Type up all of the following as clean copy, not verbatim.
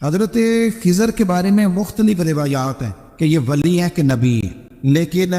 حضرت خضر کے بارے میں مختلف روایات ہیں کہ یہ ولی ہیں کہ نبی ہیں، لیکن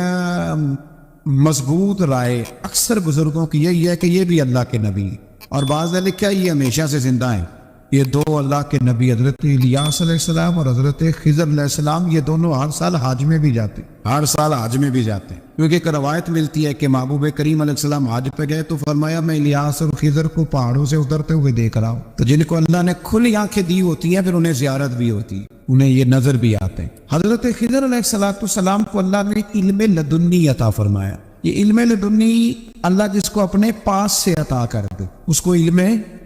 مضبوط رائے اکثر بزرگوں کی یہی ہے کہ یہ بھی اللہ کے نبی ہیں، اور بعض نے لکھا ہے یہ ہمیشہ سے زندہ ہیں۔ یہ دو اللہ کے نبی حضرت الیاس علیہ السلام اور حضرت خضر علیہ السلام، یہ دونوں ہر سال حج میں بھی جاتے ہیں، ہر سال حج میں بھی جاتے ہیں، کیونکہ ایک روایت ملتی ہے کہ محبوب کریم علیہ السلام حج پہ گئے تو فرمایا میں الیاس اور خضر کو پہاڑوں سے اترتے ہوئے دیکھ رہا ہوں۔ تو جن کو اللہ نے کھلی آنکھیں دی ہوتی ہیں پھر انہیں زیارت بھی ہوتی ہے، انہیں یہ نظر بھی آتے ہیں۔ حضرت خضر علیہ السلام کو اللہ نے علم لدنی عطا فرمایا۔ یہ علم لدنی اللہ جس کو اپنے پاس سے عطا کر دے اس کو علم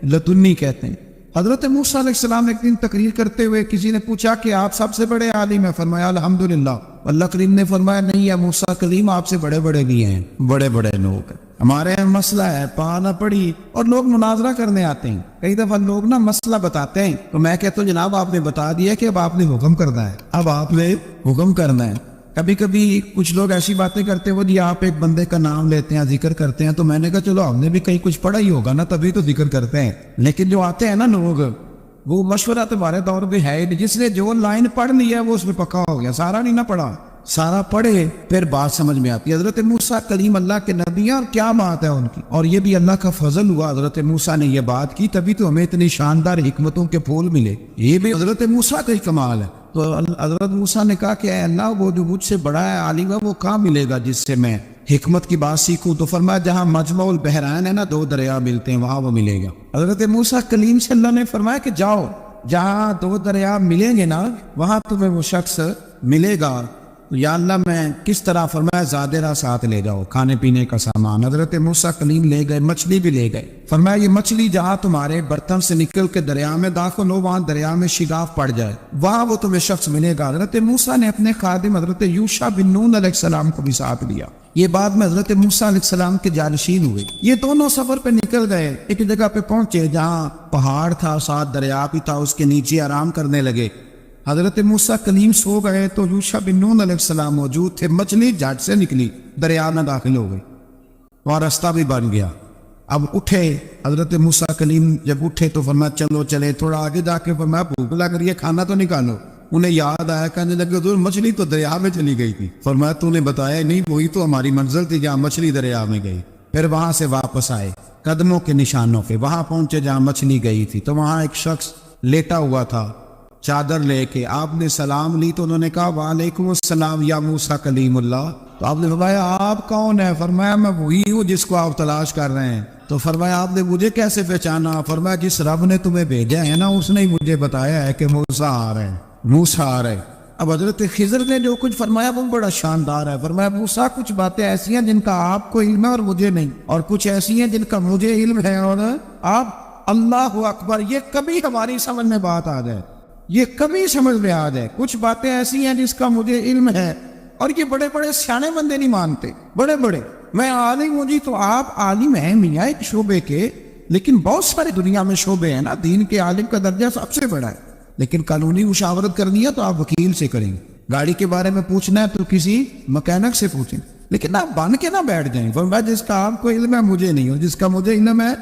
لدنی کہتے ہیں۔ حضرت موسیٰ علیہ السلام ایک دن تقریر کرتے ہوئے کسی نے پوچھا کہ آپ سب سے بڑے عالم ہیں، فرمایا الحمدللہ۔ اللہ کریم نے فرمایا نہیں یا موسیٰ کلیم آپ سے بڑے بڑے بھی ہیں، بڑے بڑے لوگ ہیں۔ ہمارے یہاں مسئلہ ہے پڑھا پڑھی اور لوگ مناظرہ کرنے آتے ہیں، کئی دفعہ لوگ نا مسئلہ بتاتے ہیں تو میں کہتا ہوں جناب آپ نے بتا دیا کہ اب آپ نے حکم کرنا ہے، اب آپ نے حکم کرنا ہے۔ کبھی کبھی کچھ لوگ ایسی باتیں کرتے ہیں وہ جی آپ ایک بندے کا نام لیتے ہیں ذکر کرتے ہیں، تو میں نے کہا چلو ہم نے بھی کہیں کچھ پڑھا ہی ہوگا نا تبھی تو ذکر کرتے ہیں، لیکن جو آتے ہیں نا لوگ وہ مشورہ تمہارے دور پہ ہے ہی نہیں، جس نے جو لائن پڑھ لی ہے وہ اس میں پکا ہو گیا، سارا نہیں نہ پڑھا، سارا پڑھے پھر بات سمجھ میں آتی ہے۔ حضرت موسیٰ کلیم اللہ کے نبی ہیں اور کیا بات ہے ان کی، اور یہ بھی اللہ کا فضل ہوا حضرت موسیٰ نے یہ بات کی تبھی تو ہمیں اتنی شاندار حکمتوں کے پھول ملے، یہ بھی حضرت موسیٰ کا ہی کمال ہے۔ تو حضرت موسیٰ نے کہا کہ اے اللہ وہ جو مجھ سے بڑا ہے عالم ہے وہ کہاں ملے گا جس سے میں حکمت کی بات سیکھوں، تو فرمایا جہاں مجمع البحرین ہے نا دو دریا ملتے ہیں وہاں وہ ملے گا۔ حضرت موسیٰ کلیم سے اللہ نے فرمایا کہ جاؤ جہاں دو دریا ملیں گے نا وہاں تمہیں وہ شخص ملے گا، تو یا اللہ میں کس طرح، فرمایا زادرہ ساتھ لے جاؤ کھانے پینے کا سامان۔ حضرت موسیٰ کلیم لے گئے، مچھلی بھی لے گئے، فرمایا یہ مچھلی جہاں تمہارے برتن سے نکل کے دریا میں داخل ہو وہاں دریا میں شگاف پڑ جائے وہاں وہ تمہیں شخص ملے گا۔ حضرت موسیٰ نے اپنے خادم حضرت یوشع بن نون علیہ السلام کو بھی ساتھ لیا، یہ بعد میں حضرت موسیٰ علیہ السلام کے جانشین ہوئے۔ یہ دونوں سفر پہ نکل گئے، ایک جگہ پہ پہنچے جہاں پہاڑ تھا ساتھ دریا بھی تھا، اس کے نیچے آرام کرنے لگے۔ حضرت موسیٰ کلیم سو گئے تو یوشع بن نون علیہ السلام موجود تھے، مچھلی جھٹ سے نکلی دریا میں داخل ہو گئی، وہاں راستہ بھی بن گیا۔ اب اٹھے حضرت موسیٰ کلیم، جب اٹھے تو فرمایا چلو چلے، تھوڑا آگے جا کے فرمایا بھوک لگ رہی ہے کھانا تو نکالو۔ انہیں یاد آیا، کہنے لگے حضور مچھلی تو دریا میں چلی گئی تھی، فرمایا تو نے بتایا نہیں، وہی تو ہماری منزل تھی جہاں مچھلی دریا میں گئی۔ پھر وہاں سے واپس آئے قدموں کے نشانوں پہ، وہاں پہنچے جہاں مچھلی گئی تھی، تو وہاں ایک شخص لیٹا ہوا تھا چادر لے کے، آپ نے سلام لی تو انہوں نے کہا وعلیکم السلام یا موسیٰ کلیم اللہ۔ تو آپ نے فرمایا آپ کون ہے؟ فرمایا میں وہی ہوں جس کو آپ تلاش کر رہے ہیں۔ تو فرمایا آپ نے مجھے کیسے پہچانا؟ فرمایا جس رب نے تمہیں بھیجا ہے نا اس نے ہی مجھے بتایا ہے کہ موسیٰ آ رہے ہیں، موسیٰ آ رہے ہیں۔ اب حضرت خضر نے جو کچھ فرمایا وہ بڑا شاندار ہے، فرمایا موسیٰ کچھ باتیں ایسی ہیں جن کا آپ کو علم ہے اور مجھے نہیں، اور کچھ ایسی ہیں جن کا مجھے علم ہے اور آپ، اللہ اکبر، یہ کبھی ہماری سمجھ میں بات آ جائے، یہ کبھی سمجھ میں آ جائے، کچھ باتیں ایسی ہیں جس کا مجھے علم ہے، اور یہ بڑے بڑے سیانے بندے نہیں مانتے، بڑے بڑے میں عالم ہوں جی، تو آپ عالم ہیں میاں ایک شعبے کے، لیکن بہت سارے دنیا میں شعبے ہیں نا، دین کے عالم کا درجہ سب سے بڑا ہے، لیکن قانونی مشاورت کرنی ہے تو آپ وکیل سے کریں گے، گاڑی کے بارے میں پوچھنا ہے تو کسی مکینک سے پوچھیں، لیکن آپ بن کے نہ بیٹھ جائیں، فرمایا جس کا آپ کو علم ہے مجھے نہیں، اور جس کا مجھے علم ہے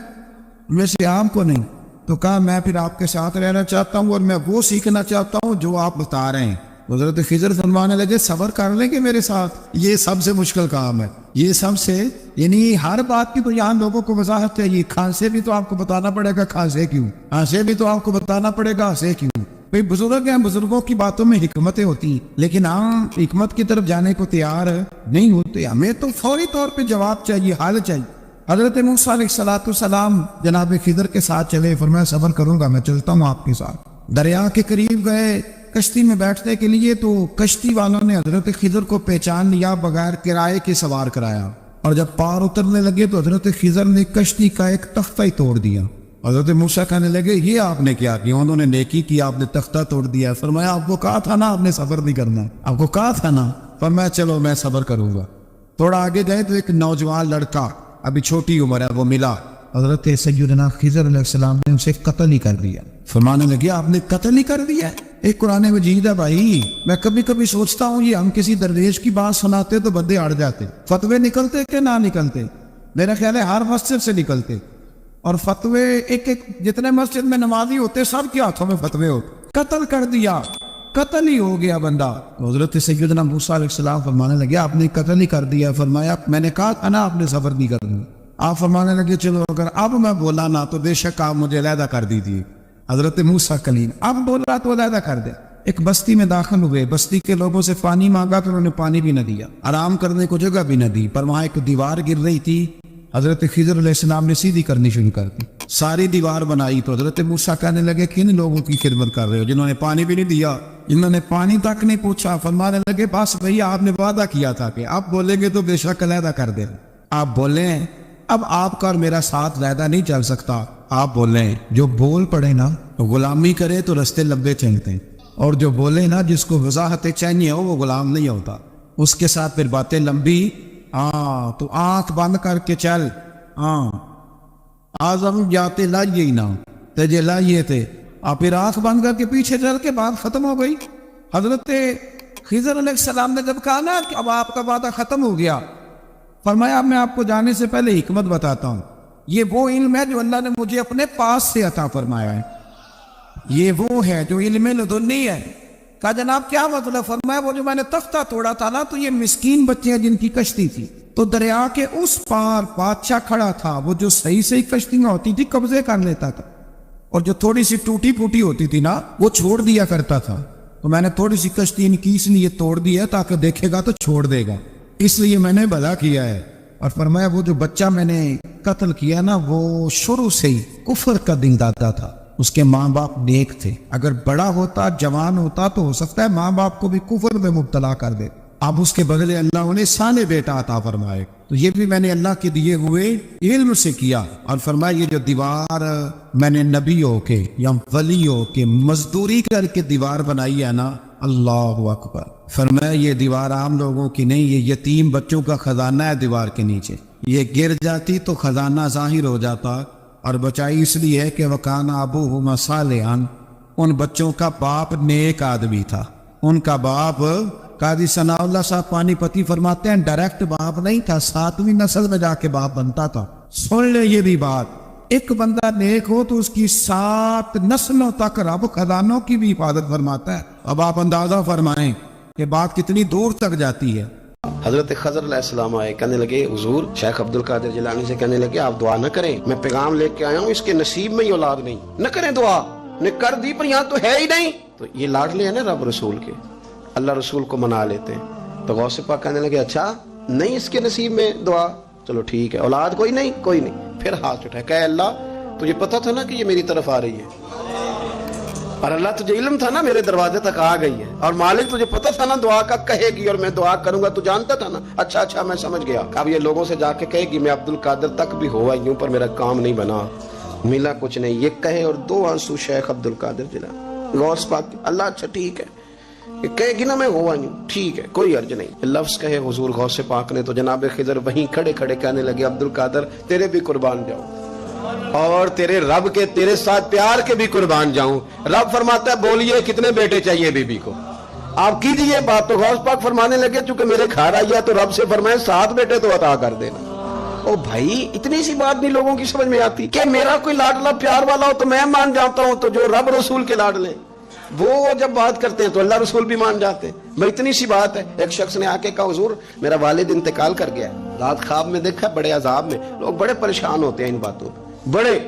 ویسے آپ کو نہیں۔ تو کہا میں پھر آپ کے ساتھ رہنا چاہتا ہوں اور میں وہ سیکھنا چاہتا ہوں جو آپ بتا رہے ہیں۔ حضرت خضر فرمانے لگے صبر کر لیں گے میرے ساتھ، یہ سب سے مشکل کام ہے، یہ سب سے، یعنی ہر بات کی تو یہاں لوگوں کو وضاحت چاہیے، کھانسے بھی تو آپ کو بتانا پڑے گا کھانسے کیوں، ہنسے بھی تو آپ کو بتانا پڑے گا ہنسے کیوں۔ بھئی بزرگ ہیں، بزرگوں کی باتوں میں حکمتیں ہوتی ہیں، لیکن ہم حکمت کی طرف جانے کو تیار نہیں ہوتے، ہمیں تو فوری طور پہ جواب چاہیے، حل چاہیے۔ حضرت موسیٰ علیہ السلام جناب خضر کے ساتھ چلے، فرمایا صبر کروں گا میں چلتا ہوں آپ کے ساتھ۔ دریا کے قریب گئے کشتی میں بیٹھنے کے لیے تو کشتی والوں نے حضرت خضر کو پہچان لیا، بغیر کرائے کے سوار کرایا، اور جب پار اترنے لگے تو حضرت خضر نے کشتی کا ایک تختہ ہی توڑ دیا۔ حضرت موسیٰ کہنے لگے یہ آپ نے کیا کیا؟ انہوں نے نیکی کی، آپ نے تختہ توڑ دیا۔ فرمایا آپ کو کہا تھا نا آپ نے صبر نہیں کرنا، آپ کو کہا تھا نا۔ فرمایا چلو میں صبر کروں گا۔ تھوڑا آگے گئے تو ایک نوجوان لڑکا، ابھی چھوٹی عمر ہے، وہ ملا، حضرت سیدنا خضر علیہ السلام نے اسے قتل ہی کر دیا۔ فرمانے لگے آپ نے قتل ہی کر دیا؟ ایک قرآن مجید ہے بھائی، میں کبھی کبھی سوچتا ہوں یہ ہم کسی درویش کی بات سناتے تو بندے اڑ جاتے، فتوے نکلتے کہ نہ نکلتے؟ میرا خیال ہے ہر مسجد سے نکلتے، اور فتوے ایک ایک جتنے مسجد میں نمازی ہوتے سب کے ہاتھوں میں فتوے ہوتے، قتل کر دیا، قتل ہی ہو گیا بندہ. تو حضرت سیدنا موسیٰ علیہ السلام فرمانے لگے آپ نے قتل ہی کر دیا. فرمایا میں نے کہا تھا نا آپ نے صبر نہیں کرنا. آپ فرمانے لگے چلو اگر اب میں بولا نا تو بے شک آپ مجھے علیحدہ کر دیجیے. حضرت موسیٰ کلیم اب بولا تو علیحدہ کر دیا. ایک بستی میں داخل ہوئے، بستی کے لوگوں سے پانی مانگا تو انہوں نے پانی بھی نہ دیا، آرام کرنے کو جگہ بھی نہ دی. پر وہاں ایک دیوار گر رہی تھی، حضرت خضر علیہ السلام نے سیدھی کرنی شروع کر دی. ساری دیوار بنائی تو حضرت موسیٰ کہنے لگے کن لوگوں کی خدمت کر رہے ہو جنہوں نے پانی بھی نہیں دیا، جنہوں نے پانی تک نہیں پوچھا. فرمانے لگے بس بھیا آپ نے وعدہ کیا تھا کہ آپ بولیں گے تو بے شک علیحدہ کر دیں. آپ بولیں اب آپ کا اور میرا ساتھ علیحدہ نہیں چل سکتا. آپ بولیں جو بول پڑے نا تو غلامی کرے تو رستے لمبے چلتے ہیں، اور جو بولے نا جس کو وضاحت چاہیے ہو وہ غلام نہیں ہوتا، اس کے ساتھ پھر باتیں لمبی. تو آنکھ بند کر کے چل. آزم جاتے لائیے ہی نہ تجھے لائیے تھے. آپ پھر آنکھ بند کر کے پیچھے چل کے بات ختم ہو گئی. حضرت خضر علیہ السلام نے جب کہا نا کہ اب آپ کا وعدہ ختم ہو گیا، فرمایا اب میں آپ کو جانے سے پہلے حکمت بتاتا ہوں. یہ وہ علم ہے جو اللہ نے مجھے اپنے پاس سے عطا فرمایا ہے. یہ وہ ہے جو علم لدنی ہے. کہا جناب کیا مطلب؟ فرمایا وہ جو میں نے تختہ توڑا تھا نا تو یہ مسکین بچے ہیں جن کی کشتی تھی، تو دریا کے اس پار بادشاہ کھڑا تھا، وہ جو صحیح صحیح کشتیاں ہوتی تھی قبضے کر لیتا تھا، اور جو تھوڑی سی ٹوٹی پھوٹی ہوتی تھی نا وہ چھوڑ دیا کرتا تھا. تو میں نے تھوڑی سی کشتی ان کی اس لیے توڑ دی ہے تاکہ دیکھے گا تو چھوڑ دے گا، اس لیے میں نے بھلا کیا ہے. اور فرمایا وہ جو بچہ میں نے قتل کیا نا وہ شروع سے ہی کفر کا دین دادا تھا، اس کے ماں باپ نیک تھے. اگر بڑا ہوتا جوان ہوتا تو ہو سکتا ہے ماں باپ کو بھی کفر میں مبتلا کر دے. اب اس کے بدلے اللہ انہیں سانے بیٹا عطا فرمائے. تو یہ بھی میں نے اللہ کے دیے ہوئے علم سے کیا. اور فرمایا یہ جو دیوار میں نے نبیوں کے یا ولیوں کے مزدوری کر کے دیوار بنائی ہے نا، اللہ اکبر. فرمایا یہ دیوار عام لوگوں کی نہیں، یہ یتیم بچوں کا خزانہ ہے. دیوار کے نیچے یہ گر جاتی تو خزانہ ظاہر ہو جاتا، اور بچائی اس لیے ہے کہ وَكَانَ أَبُوهُمَا صَالِحًا، ان بچوں کا باپ نیک آدمی تھا. ان کا باپ قاضی ثناء اللہ صاحب پانی پتی فرماتے ہیں ڈائریکٹ باپ نہیں تھا، 7ویں نسل میں جا کے باپ بنتا تھا. سن لے یہ بھی بات، ایک بندہ نیک ہو تو اس کی 7 نسلوں تک رب خزانوں کی بھی حفاظت فرماتا ہے. اب آپ اندازہ فرمائیں کہ بات کتنی دور تک جاتی ہے. حضرت خضر علیہ السلام آئے، کہنے لگے حضور شیخ عبد القادر جیلانی سے کہنے لگے آپ دعا نہ کریں، میں پیغام لے کے آیا ہوں، اس کے نصیب میں ہی اولاد نہیں، نہ کریں دعا. نے کر دی پر یہاں تو ہے ہی نہیں. تو یہ لاڈلے ہیں نا رب رسول کے، اللہ رسول کو منا لیتے ہیں. تو غوث پاک کہنے لگے اچھا نہیں اس کے نصیب میں دعا، چلو ٹھیک ہے، اولاد کوئی نہیں کوئی نہیں. پھر ہاتھ اٹھائے، کہ اللہ تجھے پتا تھا نا کہ یہ میری طرف آ رہی ہے، اور اللہ تجھے علم تھا نا میرے دروازے تک آ گئی ہے، اور مالک تجھے پتا تھا نا دعا کا کہے گی اور میں دعا کروں گا، تو جانتا تھا نا. اچھا میں سمجھ گیا. اب یہ لوگوں سے جا کے کہے گی میں عبد القادر تک بھی ہوا یوں پر میرا کام نہیں بنا، ملا کچھ نہیں، یہ کہے اور 2 آنسو شیخ عبد القادر جیلانی. غوث پاک اللہ اچھا ٹھیک ہے، یہ کہے گی نا میں ہوا یوں ٹھیک ہے کوئی عرض نہیں. لفظ کہے حضور غوث پاک نے تو جناب خضر وہیں کھڑے کھڑے کہنے لگے عبد القادر تیرے بھی قربان جاؤں، اور تیرے رب کے تیرے ساتھ پیار کے بھی قربان جاؤں. رب فرماتا ہے بولیے کتنے بیٹے چاہیے بی بی کو، آپ کیجئے بات. تو غوث پاک فرمانے لگے چونکہ میرے گھر آئی ہے تو رب سے فرمائے 7 بیٹے تو عطا کر دینا. او بھائی اتنی سی بات نہیں لوگوں کی سمجھ میں آتی کہ میرا کوئی لاڈلا پیار والا ہو تو میں مان جاتا ہوں، تو جو رب رسول کے لاڈلے وہ جب بات کرتے ہیں تو اللہ رسول بھی مان جاتے ہیں. بھائی اتنی سی بات ہے. ایک شخص نے آ کے کہا حضور میرا والد انتقال کر گیا ہے، رات خواب میں دیکھا بڑے عذاب میں. لوگ بڑے پریشان ہوتے ہیں ان باتوں بڑے،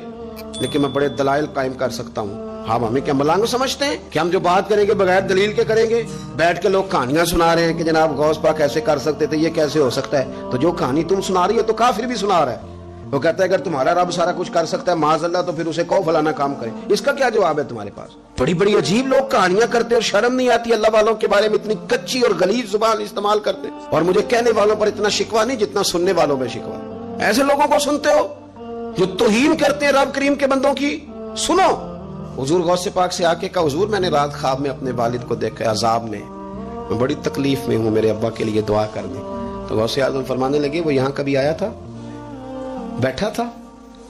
لیکن میں بڑے دلائل قائم کر سکتا ہوں. ہم ہمیں کیا ملانگ سمجھتے ہیں کہ ہم جو بات کریں گے بغیر دلیل کے کریں گے؟ بیٹھ کے لوگ کہانیاں سنا رہے ہیں کہ جناب غوث پاک ایسے کر سکتے تھے، یہ کیسے ہو سکتا ہے. تو جو کہانی تم سنا رہی ہو تو کافر بھی سنا رہا ہے. وہ کہتا ہے اگر تمہارا رب سارا کچھ کر سکتا ہے معاذ اللہ تو پھر اسے کہو فلانا کام کرے. اس کا کیا جواب ہے تمہارے پاس؟ بڑی بڑی عجیب لوگ کہانیاں کرتے اور شرم نہیں آتی اللہ والوں کے بارے میں اتنی کچی اور غلیظ زبان استعمال کرتے. اور مجھے کہنے والوں پر اتنا شکوہ نہیں جتنا سننے والوں میں شکوہ. ایسے لوگوں کو سنتے ہو جو توہین کرتے ہیں رب کریم کے بندوں کی. سنو حضور غوث پاک سے آ کے کہا حضور میں نے رات خواب میں اپنے والد کو دیکھا عذاب میں بڑی تکلیف میں ہوں، میرے ابا کے لیے دعا کر دیں. تو غوث اعظم فرمانے لگے وہ یہاں کبھی آیا تھا؟ بیٹھا تھا.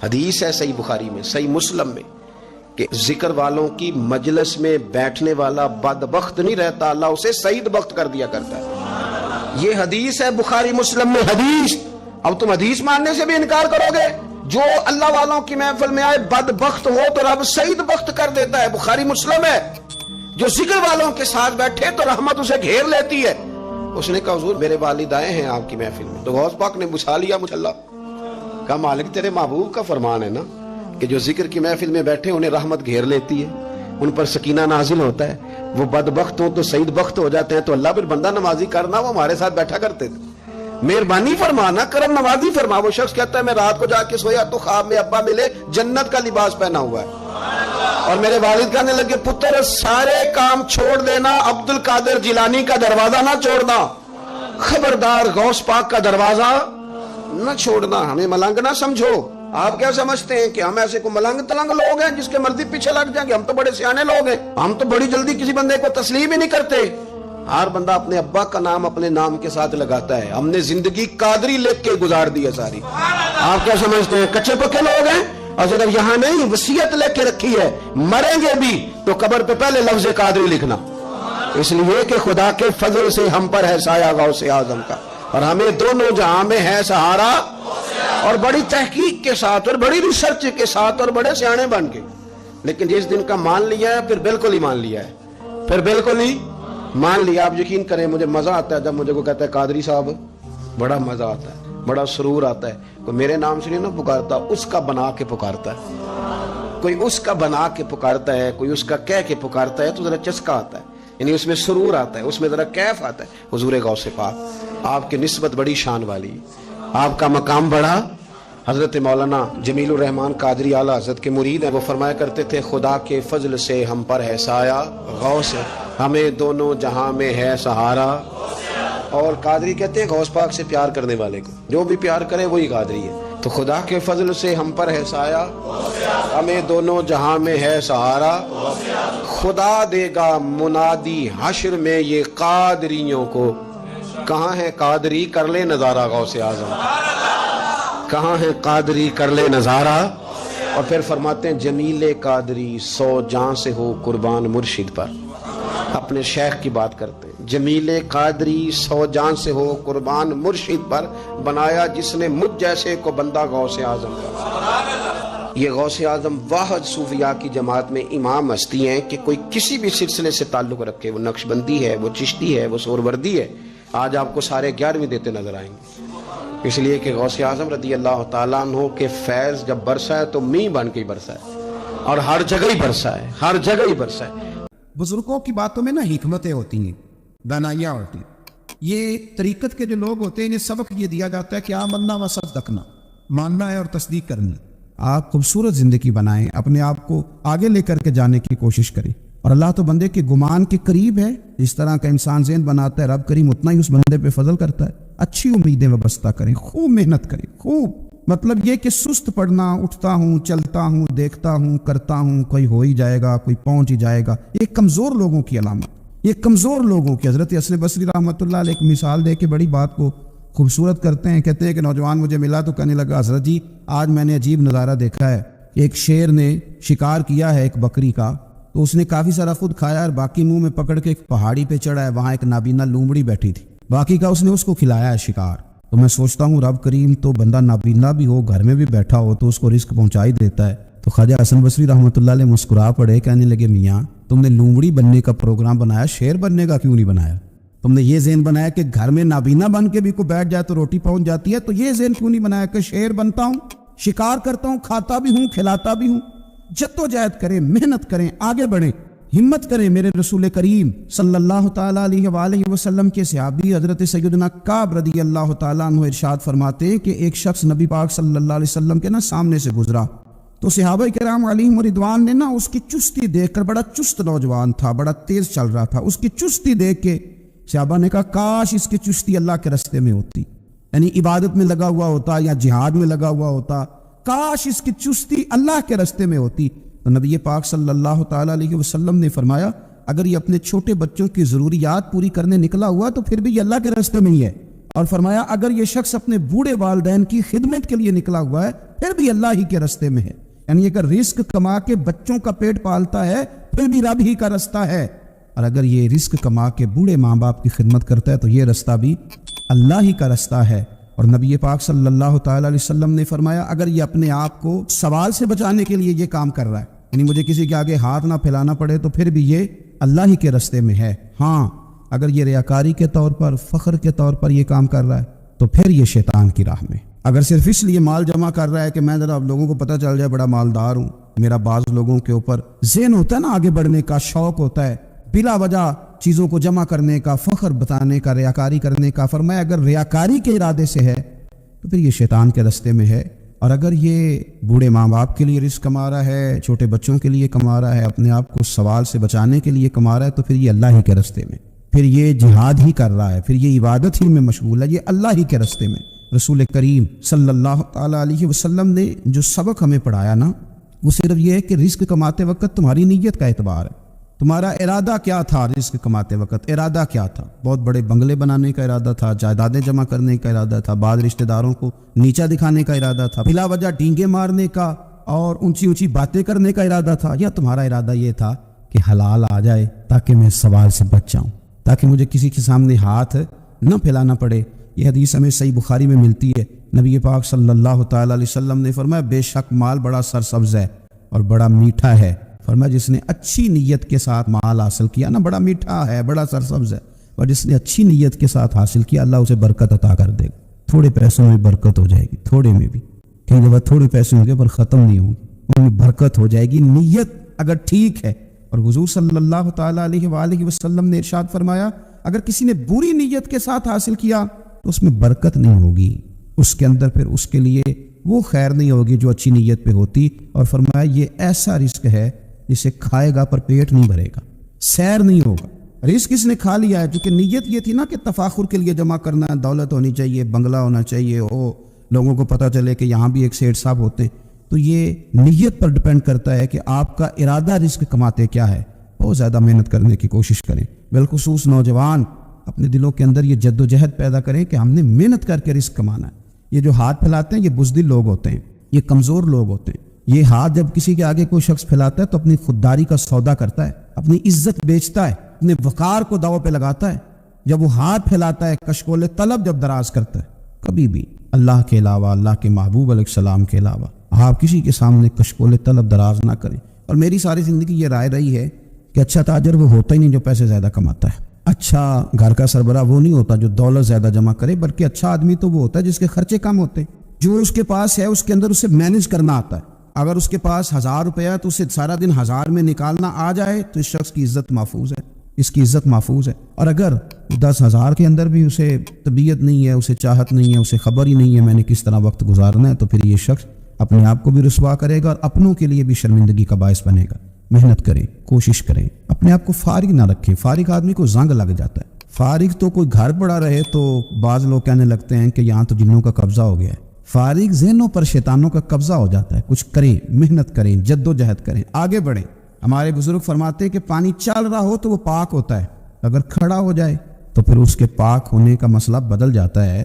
حدیث ہے صحیح بخاری میں صحیح مسلم میں کہ ذکر والوں کی مجلس میں بیٹھنے والا بدبخت نہیں رہتا، اللہ اسے سعید بخت کر دیا کرتا ہے. یہ حدیث ہے بخاری مسلم میں حدیث. اب تم حدیث ماننے سے بھی انکار کرو گے؟ جو اللہ والوں کی محفل میں آئے بدبخت ہو تو رب سعید بخت کر دیتا ہے. بخاری مسلم ہے. جو ذکر والوں کے ساتھ بیٹھے تو رحمت اسے گھیر لیتی ہے. اس نے کہا حضور میرے والد آئے ہیں آپ کی محفل میں. تو غوث پاک نے بچھا لیا مصلا. کہا مالک تیرے محبوب کا فرمان ہے نا کہ جو ذکر کی محفل میں بیٹھے انہیں رحمت گھیر لیتی ہے, ان پر سکینہ نازل ہوتا ہے, وہ بدبخت ہوں تو سعید بخت ہو جاتے ہیں. تو اللہ پھر بندہ نمازی کرنا, وہ ہمارے ساتھ بیٹھا کرتے تھے. مہربانی فرمانا, کرم نوازی فرما. وہ شخص کہتا ہے میں رات کو جا کے سویا تو خواب میں ابا ملے, جنت کا لباس پہنا ہوا ہے, اور میرے والد کہنے لگے پتر سارے کام چھوڑ دینا, عبد القادر جیلانی کا دروازہ نہ چھوڑنا, خبردار غوث پاک کا دروازہ نہ چھوڑنا, ہمیں ملنگ نہ سمجھو. آپ کیا سمجھتے ہیں کہ ہم ایسے کو ملنگ تلنگ لوگ ہیں جس کے مرضی پیچھے لگ جائیں گے؟ ہم تو بڑے سیانے لوگ ہیں, ہم تو بڑی جلدی کسی بندے کو تسلیم ہی نہیں کرتے. ہر بندہ اپنے ابا کا نام اپنے نام کے ساتھ لگاتا ہے. ہم نے زندگی قادری لکھ کے گزار دی ہے ساری. آپ کیا سمجھتے ہیں کچے پکے لوگ ہیں؟ اور صرف یہاں نہیں, وصیت لے کے رکھی ہے, مریں گے بھی تو قبر پہ پہلے لفظ قادری لکھنا, اس لیے کہ خدا کے فضل سے ہم پر ہے سایہ غوث اعظم کا, اور ہمیں دونوں جہاں میں ہے سہارا. اور بڑی تحقیق کے ساتھ اور بڑی ریسرچ کے ساتھ اور بڑے سیانے بن کے, لیکن جس دن کا مان لیا ہے پھر بالکل ہی مان لیا ہے, پھر بالکل ہی مان لیا. آپ یقین کریں مجھے مزہ آتا ہے جب مجھے کو کہتا ہے قادری صاحب, بڑا مزہ آتا ہے, بڑا سرور آتا ہے. کوئی میرے نام سے نہیں نہ پکارتا, اس کا بنا کے پکارتا ہے. کوئی اس کا بنا کے پکارتا ہے, کوئی اس کا کہہ کے پکارتا ہے, تو ذرا چسکا آتا ہے, یعنی اس میں سرور آتا ہے, اس میں ذرا کیف آتا ہے. حضور غوث پاک آپ کی نسبت بڑی شان والی ہے, آپ کا مقام بڑا. حضرت مولانا جمیل الرحمان قادری اعلیٰ حضرت کے مرید ہیں, وہ فرمایا کرتے تھے خدا کے فضل سے ہم پر ہے سایہ غوث, ہمیں دونوں جہاں میں ہے سہارا. اور قادری کہتے ہیں غوث پاک سے پیار کرنے والے کو, جو بھی پیار کرے وہی قادری ہے. تو خدا کے فضل سے ہم پر ہے سایہ, ہمیں دونوں جہاں میں ہے سہارا. خدا دے گا منادی حشر میں یہ قادریوں کو, کہاں ہے قادری کر لے نظارہ غوث اعظم, کہاں ہے قادری کر لے نظارہ. اور پھر فرماتے ہیں جمیل قادری 100 جان سے ہو قربان مرشد پر. اپنے شیخ کی بات کرتے ہیں, جمیل قادری 100 جان سے ہو قربان مرشد پر, بنایا جس نے مجھ جیسے کو بندہ غوث اعظم کا. یہ غوث اعظم واحد صوفیاء کی جماعت میں امام ہستی ہیں کہ کوئی کسی بھی سلسلے سے تعلق رکھے, وہ نقشبندی ہے, وہ چشتی ہے, وہ سہروردی ہے. آج آپ کو سارے 11ویں دیتے نظر آئیں گے, اس لیے کہ غوث اعظم رضی اللہ تعالیٰ عنہ کے فیض جب برسا ہے تو می بن کے ہی برسا ہے, اور ہر جگہ ہی برسا ہے, ہر جگہ ہی برسا ہے. بزرگوں کی باتوں میں نا حکمتیں ہوتی ہیں, دانائیاں ہوتی ہیں. یہ طریقت کے جو لوگ ہوتے ہیں انہیں سبق یہ دیا جاتا ہے کہ آمنا و صدقنا, ماننا ہے اور تصدیق کرنی. آپ خوبصورت زندگی بنائیں, اپنے آپ کو آگے لے کر کے جانے کی کوشش کریں. اور اللہ تو بندے کے گمان کے قریب ہے, جس طرح کا انسان ذہن بناتا ہے رب کریم اتنا ہی اس بندے پہ فضل کرتا ہے. اچھی امیدیں وابستہ کریں, خوب محنت کریں, خوب. مطلب یہ کہ سست پڑنا, اٹھتا ہوں چلتا ہوں دیکھتا ہوں کرتا ہوں, کوئی ہو ہی جائے گا, کوئی پہنچ ہی جائے گا, یہ کمزور لوگوں کی علامت, یہ کمزور لوگوں کی. حضرت حسن بصری رحمۃ اللہ علیہ ایک مثال دے کے بڑی بات کو خوبصورت کرتے ہیں. کہتے ہیں کہ نوجوان مجھے ملا تو کہنے لگا حضرت جی آج میں نے عجیب نظارہ دیکھا ہے کہ ایک شیر نے شکار کیا ہے ایک بکری کا, تو اس نے کافی سارا خود کھایا اور باقی منہ میں پکڑ کے ایک پہاڑی پہ چڑھا ہے, وہاں ایک نابینا لومڑی بیٹھی تھی, باقی کا اس نے اس کو کھلایا ہے شکار. تو میں سوچتا ہوں رب کریم تو بندہ نابینا بھی ہو, گھر میں بھی بیٹھا ہو تو اس کو رزق پہنچا ہی دیتا ہے. تو خواجہ حسن بصری رحمۃ اللہ علیہ مسکرا پڑے, کہنے لگے میاں تم نے لومڑی بننے کا پروگرام بنایا, شیر بننے کا کیوں نہیں بنایا؟ تم نے یہ ذہن بنایا کہ گھر میں نابینا بن کے بھی کوئی بیٹھ جائے تو روٹی پہنچ جاتی ہے, تو یہ ذہن کیوں نہیں بنایا کہ شیر بنتا ہوں, شکار کرتا ہوں, کھاتا بھی ہوں, کھلاتا بھی ہوں. جدوجہد کریں, محنت کریں, آگے بڑھیں, ہمت کریں. میرے رسول کریم صلی اللہ تعالیٰ علیہ وآلہ وسلم کے صحابی حضرت سیدنا کعب رضی اللہ تعالیٰ عنہ ارشاد فرماتے ہیں کہ ایک شخص نبی پاک صلی اللہ علیہ وسلم کے سامنے سے گزرا, تو صحابہ کرام علیہم رضوان نے اس کی چستی دیکھ کر, بڑا چست نوجوان تھا, بڑا تیز چل رہا تھا, اس کی چستی دیکھ کے صحابہ نے کہا کاش اس کی چستی اللہ کے راستے میں ہوتی, یعنی عبادت میں لگا ہوا ہوتا یا جہاد میں لگا ہوا ہوتا, کاش اس کی چستی اللہ کے راستے میں ہوتی. تو نبی پاک صلی اللہ تعالیٰ علیہ وسلم نے فرمایا اگر یہ اپنے چھوٹے بچوں کی ضروریات پوری کرنے نکلا ہوا تو پھر بھی یہ اللہ کے راستے میں ہی ہے. اور فرمایا اگر یہ شخص اپنے بوڑھے والدین کی خدمت کے لیے نکلا ہوا ہے پھر بھی اللہ ہی کے راستے میں ہے. یعنی اگر رزق کما کے بچوں کا پیٹ پالتا ہے پھر بھی رب ہی کا راستہ ہے, اور اگر یہ رزق کما کے بوڑھے ماں باپ کی خدمت کرتا ہے تو یہ راستہ بھی اللہ ہی کا راستہ ہے. اور نبی پاک صلی اللہ تعالیٰ علیہ وسلم نے فرمایا اگر یہ اپنے آپ کو سوال سے بچانے کے لیے یہ کام کر رہا ہے, یعنی مجھے کسی کے آگے ہاتھ نہ پھیلانا پڑے, تو پھر بھی یہ اللہ ہی کے راستے میں ہے۔ ہاں اگر یہ ریاکاری کے طور پر، فخر کے طور پر یہ کام کر رہا ہے تو پھر یہ شیطان کی راہ میں۔ اگر صرف اس لیے مال جمع کر رہا ہے کہ میں ذرا لوگوں کو پتہ چل جائے بڑا مالدار ہوں، میرا بعض لوگوں کے اوپر ذہن ہوتا ہے نا آگے بڑھنے کا، شوق ہوتا ہے بلا وجہ چیزوں کو جمع کرنے کا، فخر بتانے کا، ریاکاری کرنے کا۔ فرمایا اگر ریاکاری کے ارادے سے ہے تو پھر یہ شیطان کے راستے میں ہے، اور اگر یہ بوڑھے ماں باپ کے لیے رزق کما رہا ہے، چھوٹے بچوں کے لیے کما رہا ہے، اپنے آپ کو سوال سے بچانے کے لیے کما رہا ہے، تو پھر یہ اللہ ہی کے راستے میں، پھر یہ جہاد ہی کر رہا ہے، پھر یہ عبادت ہی میں مشغول ہے، یہ اللہ ہی کے راستے میں۔ رسول کریم صلی اللہ تعالیٰ علیہ وسلم نے جو سبق ہمیں پڑھایا نا، وہ صرف یہ ہے کہ رزق کماتے وقت تمہاری نیت کا اعتبار ہے، تمہارا ارادہ کیا تھا۔ رزق کماتے وقت ارادہ کیا تھا؟ بہت بڑے بنگلے بنانے کا ارادہ تھا، جائیدادیں جمع کرنے کا ارادہ تھا، بعض رشتہ داروں کو نیچا دکھانے کا ارادہ تھا، بلا وجہ ڈینگے مارنے کا اور اونچی اونچی باتیں کرنے کا ارادہ تھا، یا تمہارا ارادہ یہ تھا کہ حلال آ جائے تاکہ میں سوال سے بچ جاؤں، تاکہ مجھے کسی کے سامنے ہاتھ نہ پھیلانا پڑے۔ یہ حدیث ہمیں صحیح بخاری میں ملتی ہے۔ نبی پاک صلی اللہ تعالیٰ علیہ وسلم نے فرمایا بے شک مال بڑا سرسبز ہے اور بڑا میٹھا ہے۔ فرمایا جس نے اچھی نیت کے ساتھ مال حاصل کیا نا، بڑا میٹھا ہے، بڑا سرسبز ہے، اور جس نے اچھی نیت کے ساتھ حاصل کیا اللہ اسے برکت عطا کر دے گا۔ تھوڑے پیسوں میں برکت ہو جائے گی، تھوڑے میں بھی، کئی دفعہ تھوڑے پیسے ہوں گے پر ختم نہیں ہوں گے، ان میں برکت ہو جائے گی، نیت اگر ٹھیک ہے۔ اور حضور صلی اللہ تعالیٰ علیہ وآلہ وسلم نے ارشاد فرمایا اگر کسی نے بری نیت کے ساتھ حاصل کیا تو اس میں برکت نہیں ہوگی، اس کے اندر پھر اس کے لیے وہ خیر نہیں ہوگی جو اچھی نیت پہ ہوتی۔ اور فرمایا یہ ایسا رزق ہے جسے کھائے گا پر پیٹ نہیں بھرے گا، سیر نہیں ہوگا۔ رزق کس نے کھا لیا ہے؟ چونکہ نیت یہ تھی نا کہ تفاخر کے لیے جمع کرنا ہے، دولت ہونی چاہیے، بنگلہ ہونا چاہیے، لوگوں کو پتہ چلے کہ یہاں بھی ایک سیٹھ صاحب ہوتے ہیں، تو یہ نیت پر ڈیپینڈ کرتا ہے کہ آپ کا ارادہ رزق کماتے کیا ہے۔ بہت زیادہ محنت کرنے کی کوشش کریں، بالخصوص نوجوان اپنے دلوں کے اندر یہ جد و جہد پیدا کریں کہ ہم نے محنت کر کے رزق کمانا ہے۔ یہ جو ہاتھ پھیلاتے ہیں یہ بزدل لوگ ہوتے ہیں، یہ کمزور لوگ ہوتے ہیں۔ یہ ہاتھ جب کسی کے آگے کوئی شخص پھیلاتا ہے تو اپنی خودداری کا سودا کرتا ہے، اپنی عزت بیچتا ہے، اپنے وقار کو داؤ پہ لگاتا ہے۔ جب وہ ہاتھ پھیلاتا ہے کشکول طلب جب دراز کرتا ہے، کبھی بھی اللہ کے علاوہ، اللہ کے محبوب علیہ السلام کے علاوہ آپ کسی کے سامنے کشکول طلب دراز نہ کریں۔ اور میری ساری زندگی یہ رائے رہی ہے کہ اچھا تاجر وہ ہوتا ہی نہیں جو پیسے زیادہ کماتا ہے، اچھا گھر کا سربراہ وہ نہیں ہوتا جو دولت زیادہ جمع کرے، بلکہ اچھا آدمی تو وہ ہوتا ہے جس کے خرچے کم ہوتے ہیں، جو اس کے پاس ہے اس کے اندر اسے مینج کرنا آتا ہے۔ اگر اس کے پاس 1000 روپیہ ہے تو اسے سارا دن 1000 میں نکالنا آ جائے تو اس شخص کی عزت محفوظ ہے، اس کی عزت محفوظ ہے۔ اور اگر 10,000 کے اندر بھی اسے طبیعت نہیں ہے، اسے چاہت نہیں ہے، اسے خبر ہی نہیں ہے میں نے کس طرح وقت گزارنا ہے، تو پھر یہ شخص اپنے آپ کو بھی رسوا کرے گا اور اپنوں کے لیے بھی شرمندگی کا باعث بنے گا۔ محنت کریں، کوشش کریں، اپنے آپ کو فارغ نہ رکھیں۔ فارغ آدمی کو زنگ لگ جاتا ہے۔ فارغ تو کوئی گھر پڑا رہے تو بعض لوگ کہنے لگتے ہیں کہ یہاں تو جنوں کا قبضہ ہو گیا ہے۔ فارغ ذہنوں پر شیطانوں کا قبضہ ہو جاتا ہے۔ کچھ کریں، محنت کریں، جد و جہد کریں، آگے بڑھیں۔ ہمارے بزرگ فرماتے ہیں کہ پانی چل رہا ہو تو وہ پاک ہوتا ہے، اگر کھڑا ہو جائے تو پھر اس کے پاک ہونے کا مسئلہ بدل جاتا ہے۔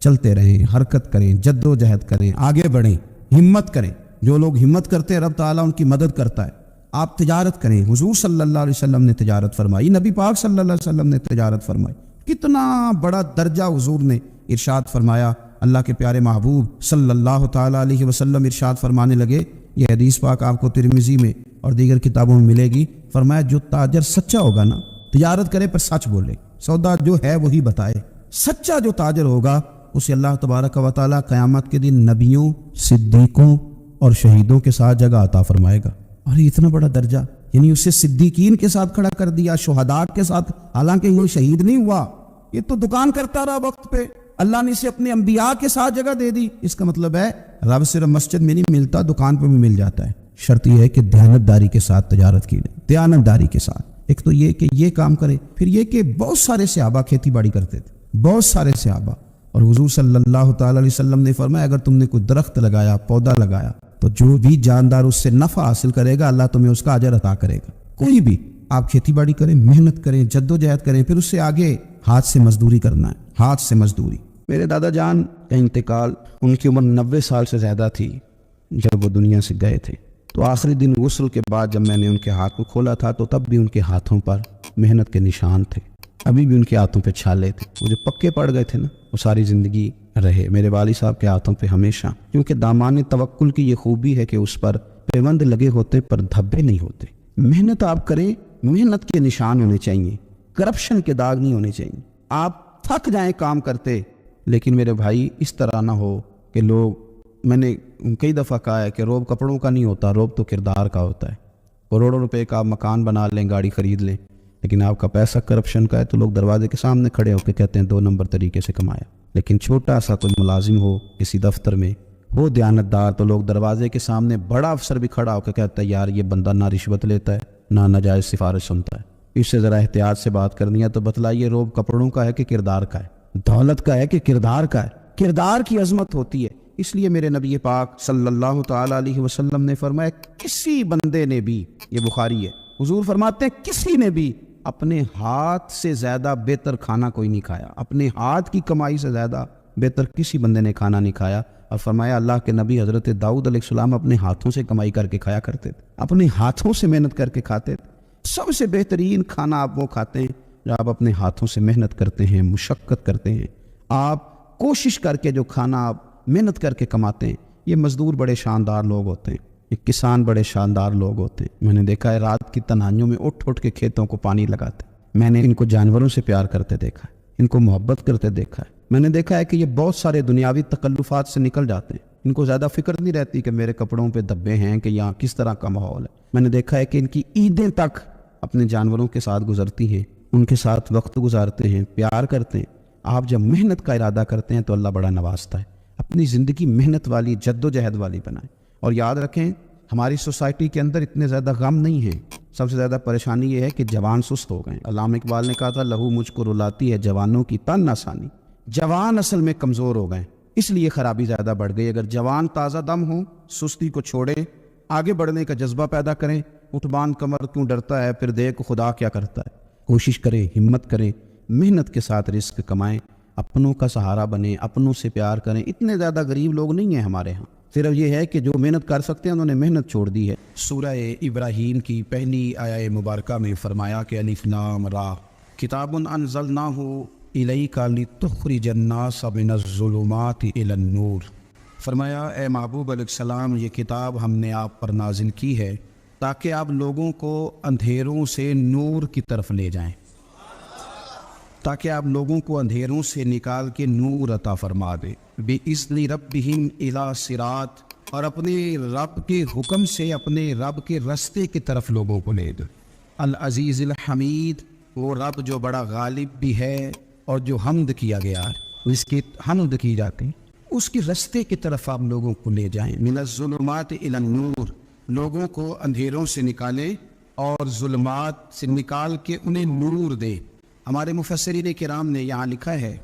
چلتے رہیں، حرکت کریں، جد و جہد کریں، آگے بڑھیں، ہمت کریں۔ جو لوگ ہمت کرتے ہیں رب تعالیٰ ان کی مدد کرتا ہے۔ آپ تجارت کریں، حضور صلی اللہ علیہ وسلم نے تجارت فرمائی، نبی پاک صلی اللہ علیہ وسلم نے تجارت فرمائی۔ کتنا بڑا درجہ حضور نے ارشاد فرمایا۔ اللہ کے پیارے محبوب صلی اللہ تعالیٰ علیہ وسلم ارشاد فرمانے لگے، یہ حدیث پاک آپ کو ترمذی میں اور دیگر کتابوں میں ملے گی۔ فرمایا جو تاجر سچا ہوگا نا، تجارت کرے پر سچ بولے، سودا جو ہے وہی بتائے، سچا جو تاجر ہوگا اسے اللہ تبارک و تعالیٰ قیامت کے دن نبیوں، صدیقوں اور شہیدوں کے ساتھ جگہ عطا فرمائے گا۔ اور یہ اتنا بڑا درجہ، یعنی اسے صدیقین کے ساتھ کھڑا کر دیا، شہداء کے ساتھ، حالانکہ وہ شہید نہیں ہوا، یہ تو دکان کرتا رہا وقت پہ، اللہ نے اسے اپنے انبیاء کے ساتھ جگہ دے دی۔ اس کا مطلب ہے رب صرف مسجد میں نہیں ملتا، دکان پہ بھی مل جاتا ہے۔ شرط یہ ہے کہ دیانتداری کے ساتھ تجارت کی جائے، دیانتداری کے ساتھ۔ ایک تو یہ کہ یہ کام کرے، پھر یہ کہ بہت سارے صحابہ کھیتی باڑی کرتے تھے، بہت سارے صحابہ، اور حضور صلی اللہ تعالیٰ علیہ وسلم نے فرمایا اگر تم نے کوئی درخت لگایا، پودا لگایا، تو جو بھی جاندار اس سے نفع حاصل کرے گا اللہ تمہیں اس کا اجر عطا کرے گا۔ کوئی بھی آپ کھیتی باڑی کریں، محنت کریں، جد و جہد کریں، پھر اس سے آگے ہاتھ سے مزدوری کرنا ہے، ہاتھ سے مزدوری۔ میرے دادا جان کا انتقال، ان کی عمر 90 سال سے زیادہ تھی جب وہ دنیا سے گئے تھے۔ تو آخری دن غسل کے بعد جب میں نے ان کے ہاتھ کو کھولا تھا تو تب بھی ان کے ہاتھوں پر محنت کے نشان تھے، ابھی بھی ان کے ہاتھوں پہ چھالے تھے، وہ جو پکے پڑ گئے تھے نا وہ ساری زندگی رہے میرے والد صاحب کے ہاتھوں پہ ہمیشہ، کیونکہ دامان توکل کی یہ خوبی ہے کہ اس پر پیوند لگے ہوتے پر دھبے نہیں ہوتے۔ محنت آپ کریں، محنت کے نشان ہونے چاہیے، کرپشن کے داغ نہیں ہونے چاہیے۔ آپ تھک جائیں کام کرتے، لیکن میرے بھائی اس طرح نہ ہو کہ لوگ، میں نے کئی دفعہ کہا ہے کہ روب کپڑوں کا نہیں ہوتا، روب تو کردار کا ہوتا ہے۔ کروڑوں روپے کا آپ مکان بنا لیں، گاڑی خرید لیں، لیکن آپ کا پیسہ کرپشن کا ہے تو لوگ دروازے کے سامنے کھڑے ہو کے کہتے ہیں 2 نمبر طریقے سے کمایا۔ لیکن چھوٹا سا کوئی ملازم ہو کسی دفتر میں، ہو دیانتدار، تو لوگ دروازے کے سامنے بڑا افسر بھی کھڑا ہو کے کہتا ہے یار یہ بندہ نہ رشوت لیتا ہے نہ ناجائز سفارش سنتا ہے، اس سے ذرا احتیاط سے بات کرنی ہے۔ تو بتلائیے روب کپڑوں کا ہے کہ کردار کا ہے؟ دولت کا ہے کہ کردار کا ہے؟ کردار کی عظمت ہوتی ہے۔ اس لیے میرے نبی پاک صلی اللہ تعالی علیہ وسلم نے فرمایا کسی بندے نے بھی، یہ بخاری ہے، حضور فرماتے ہیں کسی نے بھی اپنے ہاتھ سے زیادہ بہتر کھانا کوئی نہیں کھایا، اپنے ہاتھ کی کمائی سے زیادہ بہتر کسی بندے نے کھانا نہیں کھایا۔ اور فرمایا اللہ کے نبی حضرت داؤد علیہ السلام اپنے ہاتھوں سے کمائی کر کے کھایا کرتے تھے، اپنے ہاتھوں سے محنت کر کے کھاتے تھے۔ سب سے بہترین کھانا آپ وہ کھاتے ہیں جو آپ اپنے ہاتھوں سے محنت کرتے ہیں، مشقت کرتے ہیں، آپ کوشش کر کے جو کھانا آپ محنت کر کے کماتے ہیں۔ یہ مزدور بڑے شاندار لوگ ہوتے ہیں، یہ کسان بڑے شاندار لوگ ہوتے ہیں۔ میں نے دیکھا ہے رات کی تنہائیوں میں اٹھ کے کھیتوں کو پانی لگاتے ہیں۔ میں نے ان کو جانوروں سے پیار کرتے دیکھا ہے، ان کو محبت کرتے دیکھا ہے۔ میں نے دیکھا ہے کہ یہ بہت سارے دنیاوی تکلفات سے نکل جاتے ہیں، ان کو زیادہ فکر نہیں رہتی کہ میرے کپڑوں پہ دھبے ہیں کہ یہاں کس طرح کا ماحول ہے۔ میں نے دیکھا ہے کہ ان کی عیدیں تک اپنے جانوروں کے ساتھ گزرتی ہیں، ان کے ساتھ وقت گزارتے ہیں، پیار کرتے ہیں۔ آپ جب محنت کا ارادہ کرتے ہیں تو اللہ بڑا نوازتا ہے۔ اپنی زندگی محنت والی، جد و جہد والی بنائیں۔ اور یاد رکھیں ہماری سوسائٹی کے اندر اتنے زیادہ غم نہیں ہیں، سب سے زیادہ پریشانی یہ ہے کہ جوان سست ہو گئے۔ علامہ اقبال نے کہا تھا لہو مجھ کو رلاتی ہے جوانوں کی تن آسانی۔ جوان اصل میں کمزور ہو گئے، اس لیے خرابی زیادہ بڑھ گئی۔ اگر جوان تازہ دم ہوں، سستی کو چھوڑیں، آگے بڑھنے کا جذبہ پیدا کریں۔ اٹھبان کمر کیوں ڈرتا ہے، پھر دیکھ خدا کیا کرتا ہے۔ کوشش کریں، ہمت کریں، محنت کے ساتھ رزق کمائیں، اپنوں کا سہارا بنیں، اپنوں سے پیار کریں۔ اتنے زیادہ غریب لوگ نہیں ہیں ہمارے ہاں، صرف یہ ہے کہ جو محنت کر سکتے ہیں انہوں نے محنت چھوڑ دی ہے۔ سورہ ابراہیم کی پہلی آیہ مبارکہ میں فرمایا کہ الف لام را کتاب انزلناہ الیک لتخرج الناس من الظلمات الی النور۔ فرمایا اے محبوب علیہ السلام، یہ کتاب ہم نے آپ پر نازل کی ہے تاکہ آپ لوگوں کو اندھیروں سے نور کی طرف لے جائیں، تاکہ آپ لوگوں کو اندھیروں سے نکال کے نور عطا فرما دے۔ بِإِذْنِ رَبِّهِمْ إِلَىٰ صِرَاط، اور اپنے رب کے حکم سے اپنے رب کے رستے کی طرف لوگوں کو لے دے۔ العزیز الحمید، وہ رب جو بڑا غالب بھی ہے اور جو حمد کیا گیا ہے، اس کی حمد کی جاتی، اس کے رستے کی طرف آپ لوگوں کو لے جائیں۔ من الظلمات الی النور، لوگوں کو اندھیروں سے نکالیں اور ظلمات سے نکال کے انہیں نور دے۔ ہمارے مفسرین کرام نے یہاں لکھا ہے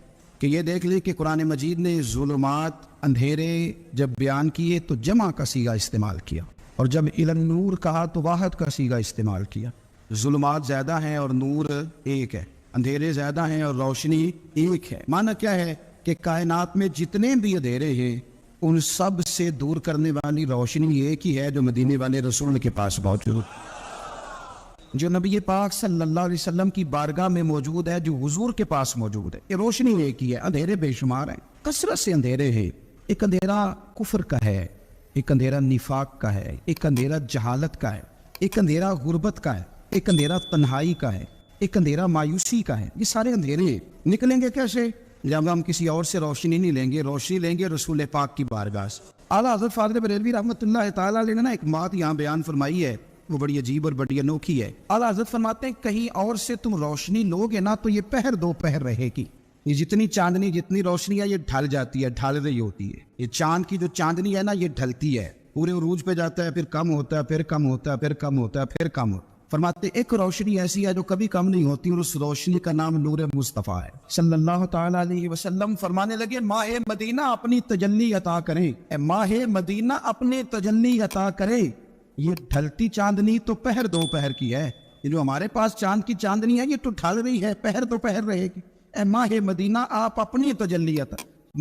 کہ یہ دیکھ لیں کہ قرآن مجید نے ظلمات، اندھیرے جب بیان کیے تو جمع کا صیغہ استعمال کیا، اور جب الی النور کہا تو واحد کا صیغہ استعمال کیا۔ ظلمات زیادہ ہیں اور نور ایک ہے، اندھیرے زیادہ ہیں اور روشنی ایک ہے۔ معنی کیا ہے کہ کائنات میں جتنے بھی اندھیرے ہیں ان سب سے دور کرنے والی روشنی ایک ہی ہے جو مدینے والے رسول کے پاس موجود، جو نبی پاک صلی اللہ علیہ وسلم کی بارگاہ میں موجود ہے، جو حضور کے پاس موجود ہے۔ یہ روشنی ایک ہی ہے، اندھیرے بے شمار ہیں، کثرت سے اندھیرے ہیں۔ ایک اندھیرا کفر کا ہے، ایک اندھیرا نفاق کا ہے، ایک اندھیرا جہالت کا ہے، ایک اندھیرا غربت کا ہے، ایک اندھیرا تنہائی کا ہے، ایک اندھیرا مایوسی کا ہے۔ یہ سارے اندھیرے نکلیں گے کیسے؟ جب ہم کسی اور سے روشنی نہیں لیں گے، روشنی لیں گے رسول پاک کی بارگاہ سے۔ اعلیٰ حضرت فاضل بریلوی رحمۃ اللہ تعالیٰ علیہ نے ایک بات یہاں بیان فرمائی ہے، وہ بڑی عجیب اور بڑی انوکھی ہے۔ اعلیٰ حضرت فرماتے ہیں کہیں اور سے تم روشنی لو گے نا تو یہ پہر دو پہر رہے گی۔ یہ جتنی چاندنی، جتنی روشنی ہے یہ ڈھل جاتی ہے، ڈھل رہی ہوتی ہے۔ یہ چاند کی جو چاندنی ہے نا یہ ڈھلتی ہے، پورے عروج پہ جاتا ہے، پھر کم ہوتا ہے، پھر کم ہوتا ہے، پھر کم ہوتا ہے، پھر کم ہوتا ہے۔ فرماتے ایک روشنی ایسی ہے جو کبھی کم نہیں ہوتی، اور اس روشنی کا نام نور مصطفیٰ ہے صلی اللہ تعالیٰ علیہ وسلم۔ فرمانے لگے ماہ مدینہ اپنی تجلی عطا کریں، اے ماہ مدینہ اپنے تجلی عطا کرے۔ یہ ڈھلتی چاندنی تو پہر دو پہر کی ہے، یہ جو ہمارے پاس چاند کی چاندنی ہے یہ تو ڈھل رہی ہے، پہر دو پہر رہے گی۔ اے ماہ مدینہ آپ اپنی تجلی عطا،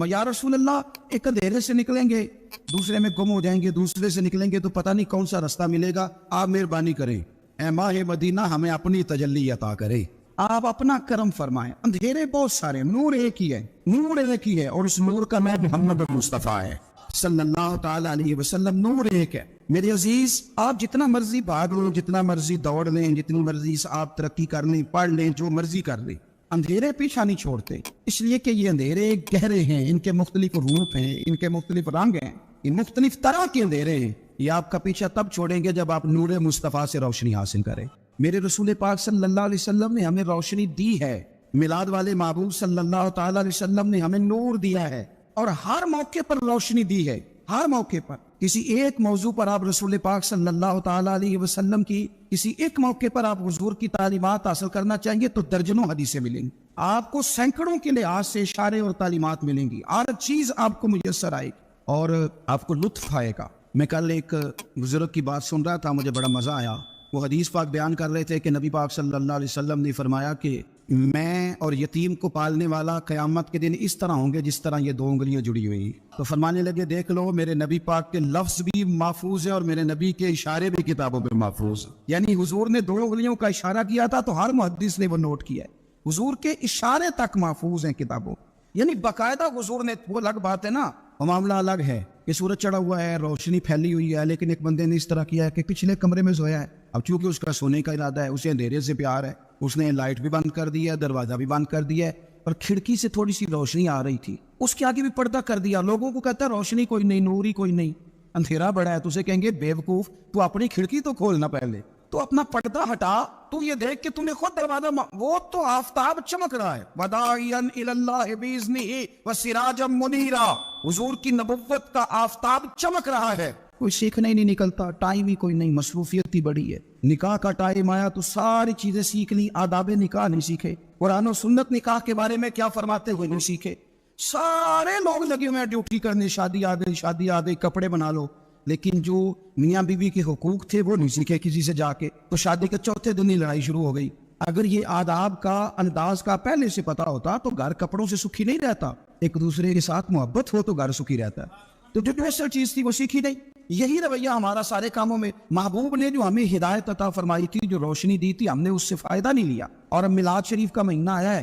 یا رسول اللہ ایک اندھیرے سے نکلیں گے دوسرے میں گم ہو جائیں گے، دوسرے سے نکلیں گے تو پتہ نہیں کون سا رستہ ملے گا، آپ مہربانی کریں، اے ماہ مدینہ ہمیں اپنی تجلی عطا کرے، آپ اپنا کرم فرمائیں۔ اندھیرے بہت سارے، نور ایک ہی ہے، نور ایک ہی ہے، اور اس نور کا نام محمد مصطفیٰ ہے صلی اللہ تعالی علیہ وسلم نور ایک ہے. میرے عزیز آپ جتنا مرضی بھاگ لیں, جتنا مرضی دوڑ لیں, جتنی مرضی آپ ترقی کر لیں, پڑھ لیں, جو مرضی کر لیں, اندھیرے پیچھا نہیں چھوڑتے. اس لیے کہ یہ اندھیرے گہرے ہیں, ان کے مختلف روپ ہیں, ان کے مختلف رنگ ہیں, یہ مختلف طرح کے اندھیرے ہیں. یہ آپ کا پیچھا تب چھوڑیں گے جب آپ نور مصطفیٰ سے روشنی حاصل کریں. میرے رسول پاک صلی اللہ علیہ وسلم نے ہمیں روشنی دی ہے. میلاد والے محبوب صلی اللہ تعالی علیہ وسلم نے ہمیں نور دیا ہے, اور ہر موقع پر روشنی دی ہے. ہر موقع پر کسی ایک موضوع پر آپ رسول پاک صلی اللہ تعالی علیہ وسلم کی کسی ایک موقع پر آپ حضور کی تعلیمات حاصل کرنا چاہیں تو درجنوں حدیثیں ملیں گی. آپ کو سینکڑوں کے لحاظ سے اشارے اور تعلیمات ملیں گی. ہر چیز آپ کو میسر آئے گی اور آپ کو لطف آئے گا. میں کل ایک بزرگ کی بات سن رہا تھا, مجھے بڑا مزہ آیا. وہ حدیث پاک بیان کر رہے تھے کہ نبی پاک صلی اللہ علیہ وسلم نے فرمایا کہ میں اور یتیم کو پالنے والا قیامت کے دن اس طرح ہوں گے جس طرح یہ دو انگلیاں جڑی ہوئی. تو فرمانے لگے دیکھ لو میرے نبی پاک کے لفظ بھی محفوظ ہے اور میرے نبی کے اشارے بھی کتابوں پہ محفوظ ہیں. یعنی حضور نے دو انگلیوں کا اشارہ کیا تھا تو ہر محدث نے وہ نوٹ کیا ہے. حضور کے اشارے تک محفوظ ہیں کتابوں. یعنی باقاعدہ حضور نے, وہ الگ بات ہے نا, وہ معاملہ الگ ہے کہ سورج چڑھا ہوا ہے, روشنی پھیلی ہوئی ہے, لیکن ایک بندے نے اس طرح کیا ہے کہ پچھلے کمرے میں سویا ہے. اب چونکہ اس کا سونے کا ارادہ ہے, اسے اندھیرے سے پیار ہے, اس نے لائٹ بھی بند کر دی ہے, دروازہ بھی بند کر دیا ہے, اور کھڑکی سے تھوڑی سی روشنی آ رہی تھی, اس کے آگے بھی پردہ کر دیا. لوگوں کو کہتا ہے روشنی کوئی نہیں, نور ہی کوئی نہیں, اندھیرا بڑا ہے. تو اسے کہیں گے بیوقوف, تو اپنی کھڑکی تو کھولنا پہلے, تو اپنا پردہ ہٹا, تو یہ دیکھ کہ تمہیں خود دروازہ وہ تو آفتاب چمک رہا ہے. وداعیا الی اللہ باذنہ وسراجا منیرا, حضور کی نبوت کا آفتاب چمک رہا ہے. کوئی سیکھنے ہی نہیں نکلتا, ٹائم ہی کوئی نہیں, مصروفیت ہی بڑی ہے. نکاح کا ٹائم آیا تو ساری چیزیں سیکھ لی, آداب نکاح نہیں سیکھے, قرآن و سنت نکاح کے بارے میں کیا فرماتے ہوئے نہیں سیکھے. سارے لوگ لگے ہوئے ہیں ڈیوٹی کرنے, شادی آ گئی, شادی آ گئی, کپڑے بنا لو, لیکن جو میاں بیوی کے حقوق تھے وہ نہیں سیکھے کسی سے جا کے. تو شادی کے چوتھے دن ہی لڑائی شروع ہو گئی. اگر یہ آداب کا, انداز کا پہلے سے پتا ہوتا تو گھر کپڑوں سے سکھی نہیں رہتا. ایک دوسرے کے ساتھ محبت ہو تو گھر سکھی رہتا ہے. تو جو اصل چیز تھی وہ سیکھی نہیں. یہی رویہ ہمارا سارے کاموں میں. محبوب نے جو ہمیں ہدایت عطا فرمائی تھی, جو روشنی دی تھی, ہم نے اس سے فائدہ نہیں لیا. اور اب میلاد شریف کا مہینہ آیا ہے,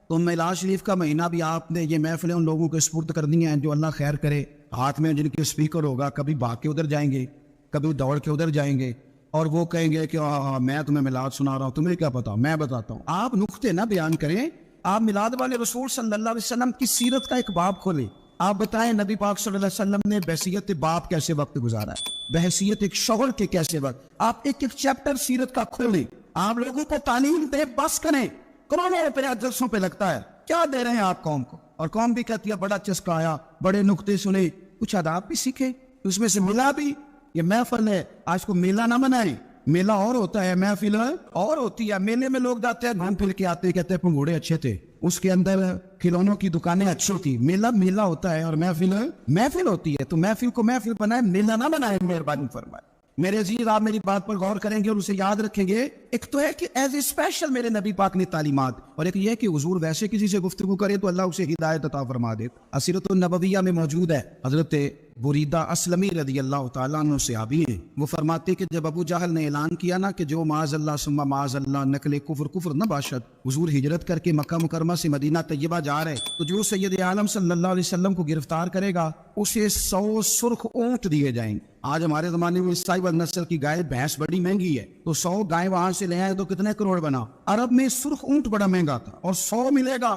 تو میلاد شریف کا مہینہ بھی آپ نے یہ محفلیں ان لوگوں کو سپرد کرنی ہیں جو اللہ خیر کرے, ہاتھ میں جن کے اسپیکر ہوگا, کبھی بھاگ کے ادھر جائیں گے, کبھی دوڑ کے ادھر جائیں گے, اور وہ کہیں گے کہ میں تمہیں میلاد سنا رہا ہوں, تمہیں کیا پتا, میں بتاتا ہوں. آپ نقطے نہ بیان کریں, آپ میلاد والے رسول صلی اللہ علیہ وسلم کی سیرت کا ایک باب کھولیں. آپ بتائیں نبی پاک صلی اللہ علیہ وسلم نے بحیثیت باپ کیسے وقت گزارا ہے, بحیثیت ایک شوہر کے کیسے وقت. آپ ایک ایک چیپٹر سیرت کا کھولیں, آپ لوگوں کو تعلیم دیں, بس کریں. کروڑوں روپے جلسوں پہ لگتا ہے, کیا دے رہے ہیں آپ قوم کو, اور قوم بھی کہتی ہے بڑا چسکا آیا, بڑے نقطے سنے, کچھ آداب بھی سیکھے, اس میں سے ملا بھی. یہ محفل ہے, آج کو میلہ نہ منائیں. میلہ اور ہوتا ہے, محفل اور ہوتی ہے. میلے میں لوگ جاتے ہیں, گھوم پھر کے آتے ہیں, کہتے ہیں پنگوڑے اچھے تھے, اس کے اندر کھلونوں کی دکانیں اچھی تھی. میلہ ہوتا ہے, اور محفل ہوتی ہے. تو محفل کو محفل بنائے, میلہ نہ بنائے, مہربانی فرمائے. میرے عزیز, آپ میری بات پر غور کریں گے اور اسے یاد رکھیں گے. ایک تو ہے کہ ایز اے اسپیشل میرے نبی پاک نے تعلیمات, اور ایک یہ کہ حضور ویسے کسی سے گفتگو کرے تو اللہ اسے ہدایت عطا فرما دے. اسیرۃ النبویہ میں موجود ہے, حضرت بریدہ اسلمی رضی اللہ تعالیٰ عنہ صحابی ہیں. وہ فرماتے کہ جب ابو جہل نے اعلان کیا نا کہ جو معاذ اللہ ثم معاذ اللہ نقل کفر نہ باشد, حضور ہجرت کر کے مکہ مکرمہ سے مدینہ طیبہ جا رہے, تو جو سید عالم صلی اللہ علیہ وسلم کو گرفتار کرے گا اسے 100 سرخ اونٹ دیے جائیں گے. آج ہمارے زمانے میں سائبر نسل کی گائے بھینس بڑی مہنگی ہے, تو 100 گائے وہاں سے لے آئے تو کتنے کروڑ بنا. عرب میں سرخ اونٹ بڑا مہنگا تھا, اور 100 ملے گا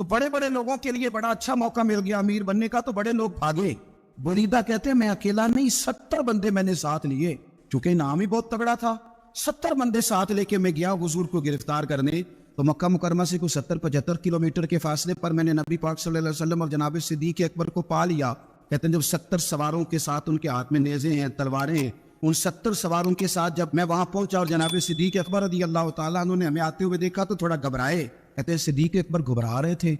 تو بڑے بڑے لوگوں کے لیے بڑا اچھا موقع مل گیا امیر بننے کا, تو بڑے لوگ بھاگے. بریدہ کہتے ہیں میں اکیلا نہیں, 70 بندے میں نے ساتھ لیے, چونکہ نام ہی بہت تگڑا تھا. 70 بندے ساتھ لے کے میں گیا حضور کو گرفتار کرنے. تو مکہ مکرمہ سے کوئی 70-75 کلومیٹر کے فاصلے پر میں نے نبی پاک صلی اللہ علیہ وسلم اور جناب صدیق اکبر کو پا لیا. کہتے ہیں جب 70 سواروں کے ساتھ, ان کے ہاتھ میں نیزے ہیں, تلواریں ہیں, ان 70 سواروں کے ساتھ جب میں وہاں پہنچا اور جناب صدیق اکبر رضی اللہ تعالیٰ عنہ نے ہمیں آتے ہوئے دیکھا تو تھوڑا گھبرائے. کہتے ہیں صدیق اکبر گھبرا رہے تھے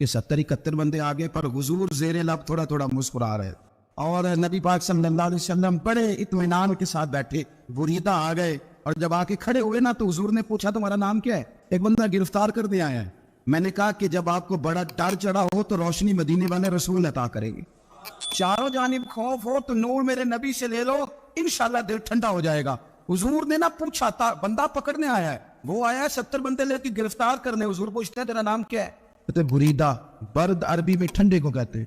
کہ 70-71 بندے آگے, پر حضور زیر لب تھوڑا تھوڑا مسکرا رہے, اور نبی پاک صلی اللہ علیہ وسلم بڑے اطمینان کے ساتھ بیٹھے. بریدہ آ گئے, اور جب آ کے کھڑے ہوئے نا تو حضور نے پوچھا تمہارا نام کیا ہے؟ ایک بندہ گرفتار کر دیا ہے. میں نے کہا کہ جب آپ کو بڑا ڈر چڑھا ہو تو روشنی مدینے والے رسول عطا کریں گے, چاروں جانب خوف ہو تو نور میرے نبی سے لے لو, انشاءاللہ دل ٹھنڈا ہو جائے گا. حضور نے نہ پوچھا تھا, بندہ پکڑنے آیا ہے, وہ آیا ہے 70 بندے لے کے گرفتار کرنے. حضور پوچھتے ہیں تیرا نام کیا ہے؟ کہتے بریدہ. برد عربی میں ٹھنڈے کو کہتے ہیں.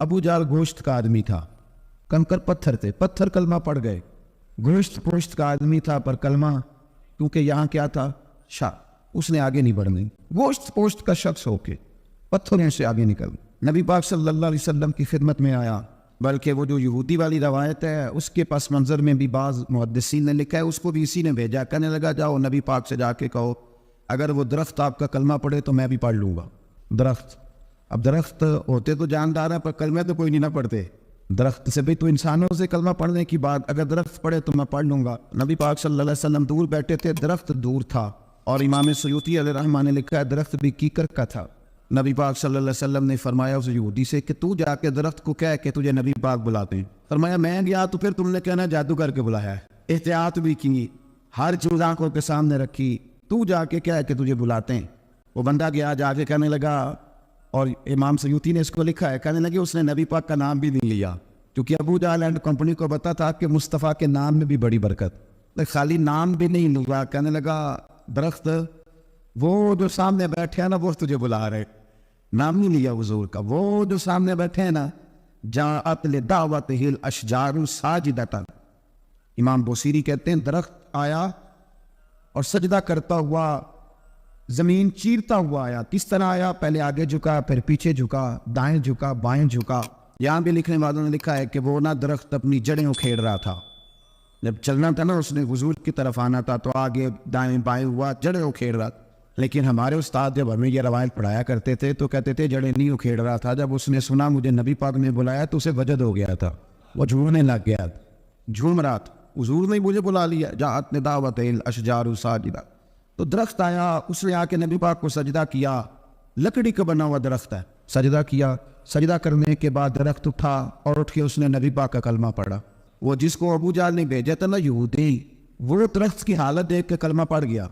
ابو جال گوشت کا آدمی تھا, کنکر پتھر تھے, پتھر کلمہ پڑ گئے. گوشت پوشت کا آدمی تھا پر کلمہ کیونکہ یہاں کیا تھا شاہ, اس نے آگے نہیں بڑھنے. گوشت پوشت کا شخص ہو کے پتھروں سے آگے نکل نبی پاک صلی اللہ علیہ وسلم کی خدمت میں آیا. بلکہ وہ جو یہودی والی روایت ہے اس کے پس منظر میں بھی بعض محدثین نے لکھا ہے, اس کو بھی اسی نے بھیجا, کہنے لگا جاؤ نبی پاک سے جا کے کہو اگر وہ درخت آپ کا کلمہ پڑھے تو میں بھی پڑھ لوں گا. درخت, اب درخت ہوتے تو جاندار ہیں پر کلمہ تو کوئی نہیں نہ پڑھتے. درخت سے بھی تو انسانوں سے کلمہ پڑھنے کی بات, اگر درخت پڑھے تو میں پڑھ لوں گا. نبی پاک صلی اللہ علیہ وسلم دور بیٹھے تھے, درخت دور تھا, اور امام سیوطی علیہ رحمہ نے لکھا ہے درخت بھی کیکر کا تھا. نبی پاک صلی اللہ علیہ وسلم نے فرمایا اس یہودی سے کہ تو جا کے درخت کو کہہ کہ تجھے نبی پاک بلاتے ہیں. فرمایا میں گیا تو پھر تم نے کہنا جادو کر کے بلایا ہے. احتیاط بھی کی, ہر چیز آنکھوں کے سامنے رکھی, تو جا کے کہہ کہ تجھے بلاتے ہیں. وہ بندہ گیا, جا کے کہنے لگا, اور امام سیوطی نے اس کو لکھا ہے, کہنے لگے اس نے نبی پاک کا نام بھی نہیں لیا, کیونکہ ابو جہل اینڈ کمپنی کو پتا تھا کہ مصطفیٰ کے نام میں بھی بڑی برکت. خالی نام بھی نہیں لیا, کہنے لگا درخت وہ جو سامنے بیٹھے ہیں نا وہ تجھے بلا رہے. نام نہیں لیا حضور کا, وہ جو سامنے بیٹھے ہیں نا جاءت لدعوتہ الاشجار ساجدۃ. امام بوصیری کہتے ہیں درخت آیا اور سجدہ کرتا ہوا, زمین چیرتا ہوا آیا. کس طرح آیا؟ پہلے آگے جھکا, پھر پیچھے جھکا, دائیں جھکا, بائیں جھکا. یہاں بھی لکھنے والوں نے لکھا ہے کہ وہ نہ درخت اپنی جڑیں اکھیڑ رہا تھا, جب چلنا تھا نا اس نے حضور کی طرف آنا تھا تو آگے دائیں بائیں ہوا, جڑیں اکھیڑ رہا. لیکن ہمارے استاد جب ہمیں یہ روایت پڑھایا کرتے تھے تو کہتے تھے جڑیں نہیں اکھیڑ رہا تھا. جب اس نے سنا مجھے نبی پاک نے بلایا تو اسے وجد ہو گیا تھا, وہ جھومنے لگ گیا, جھوم رہا تھا. حضور نے مجھے بلا لیا, جاءت لدعوتہ الاشجار ساجدۃ. تو درخت آیا, اس نے آ کے نبی پاک کو سجدہ کیا. لکڑی کا بنا ہوا درخت ہے, سجدہ کیا. سجدہ کرنے کے بعد درخت اٹھا اور اٹھ کے اس نے نبی پاک کا کلمہ پڑھا. وہ جس کو ابو جہل نے بھیجا تھا نا یہودی, وہ درخت کی حالت دیکھ کے کلمہ پڑھ گیا,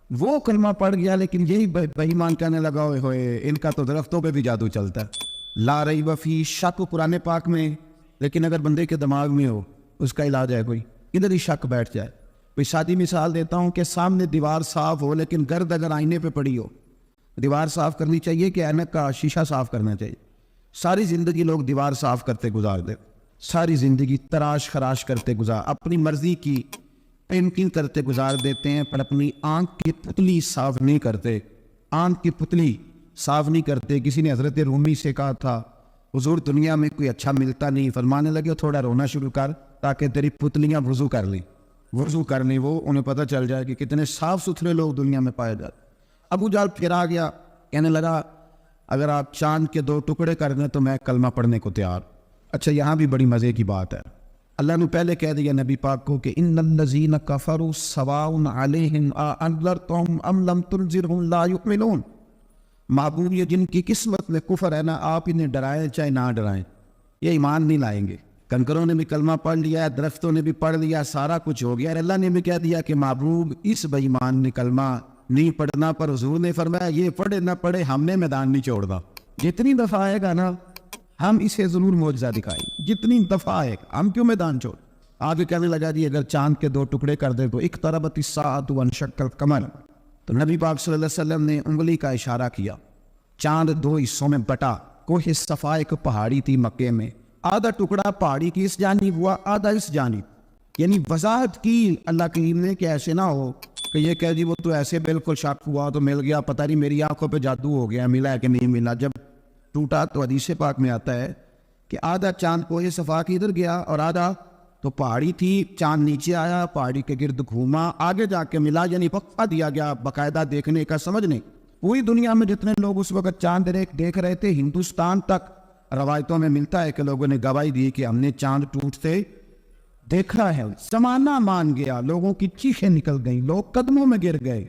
وہ کلمہ پڑھ گیا. لیکن یہی بے ایمان کہنے لگا ہوئے ہوئے ان کا تو درختوں پہ بھی جادو چلتا ہے. لا ریب فی, شک قرآن پاک میں, لیکن اگر بندے کے دماغ میں ہو اس کا علاج ہے کوئی, ادھر ہی شک بیٹھ جائے. کوئی سادی مثال دیتا ہوں کہ سامنے دیوار صاف ہو لیکن گرد اگر آئینے پہ پڑی ہو, دیوار صاف کرنی چاہیے کہ اینک کا شیشہ صاف کرنا چاہیے. ساری زندگی لوگ دیوار صاف کرتے گزار دے, ساری زندگی تراش خراش کرتے گزار, اپنی مرضی کی پینٹنگ کرتے گزار دیتے ہیں, پر اپنی آنکھ کی پتلی صاف نہیں کرتے. آنکھ کی پتلی صاف نہیں کرتے. کسی نے حضرت رومی سے کہا تھا حضور دنیا میں کوئی اچھا ملتا نہیں, فرمانے لگے تھوڑا رونا شروع کر تاکہ تیری پتلیاں وضو کر لیں. وضو کرنے وہ انہیں پتہ چل جائے کہ کتنے صاف ستھرے لوگ دنیا میں پائے جاتے. ابو جہل پھر آ گیا, کہنے لگا اگر آپ چاند کے 2 ٹکڑے کر دیں تو میں کلمہ پڑھنے کو تیار. اچھا یہاں بھی بڑی مزے کی بات ہے, اللہ نے پہلے کہہ دیا نبی پاک کو کہ ان الذین کفروا سواء علیہم انذرتہم ام لم تنذرہم لا یؤمنون. معبود یہ جن کی قسمت میں کفر ہے نا, آپ انہیں ڈرائیں چاہے نہ ڈرائیں, یہ ایمان نہیں لائیں گے. کنکروں نے بھی کلمہ پڑھ لیا, درختوں نے بھی پڑھ لیا, سارا کچھ ہو گیا. اللہ نے بھی کہہ دیا کہ محبوب اس بے ایمان نے کلمہ نہیں پڑھنا, پر حضور نے فرمایا یہ پڑھے نہ پڑھے ہم نے میدان نہیں چھوڑنا. جتنی دفعہ آئے گا نا ہم اسے ضرور معجزہ دکھائیں, جتنی دفعہ آئے گا, ہم کیوں میدان چھوڑ. آگے کہنے لگا جی اگر چاند کے 2 ٹکڑے کر دے تو اقتربت الساعۃ وانشق القمر. تو نبی پاک صلی اللہ علیہ وسلم نے انگلی کا اشارہ کیا, چاند 2 حصوں میں بٹا. کوہ صفا ایک پہاڑی تھی مکے میں, آدھا ٹکڑا پہاڑی کی اس جانب ہوا, آدھا اس جانب. یعنی وضاحت کی اللہ کریم نے کہ ایسے نہ ہو کہ یہ کہہ جی وہ تو ایسے بالکل شک ہوا تو مل گیا, پتہ نہیں میری آنکھوں پہ جادو ہو گیا, ملا ہے کہ نہیں ملا. جب ٹوٹا تو حدیث پاک میں آتا ہے کہ آدھا چاند کوہ صفا کی ادھر گیا اور آدھا تو پہاڑی تھی, چاند نیچے آیا, پہاڑی کے گرد گھوما, آگے جا کے ملا. یعنی وقفہ دیا گیا باقاعدہ دیکھنے کا, سمجھنے. پوری دنیا میں جتنے لوگ اس وقت چاند دیکھ رہے تھے, ہندوستان تک روایتوں میں ملتا ہے کہ لوگوں نے گواہی دی کہ ہم نے چاند ٹوٹتے دیکھا ہے. زمانہ مان گیا, لوگوں کی چیخیں نکل گئیں, لوگ قدموں میں گر گئے,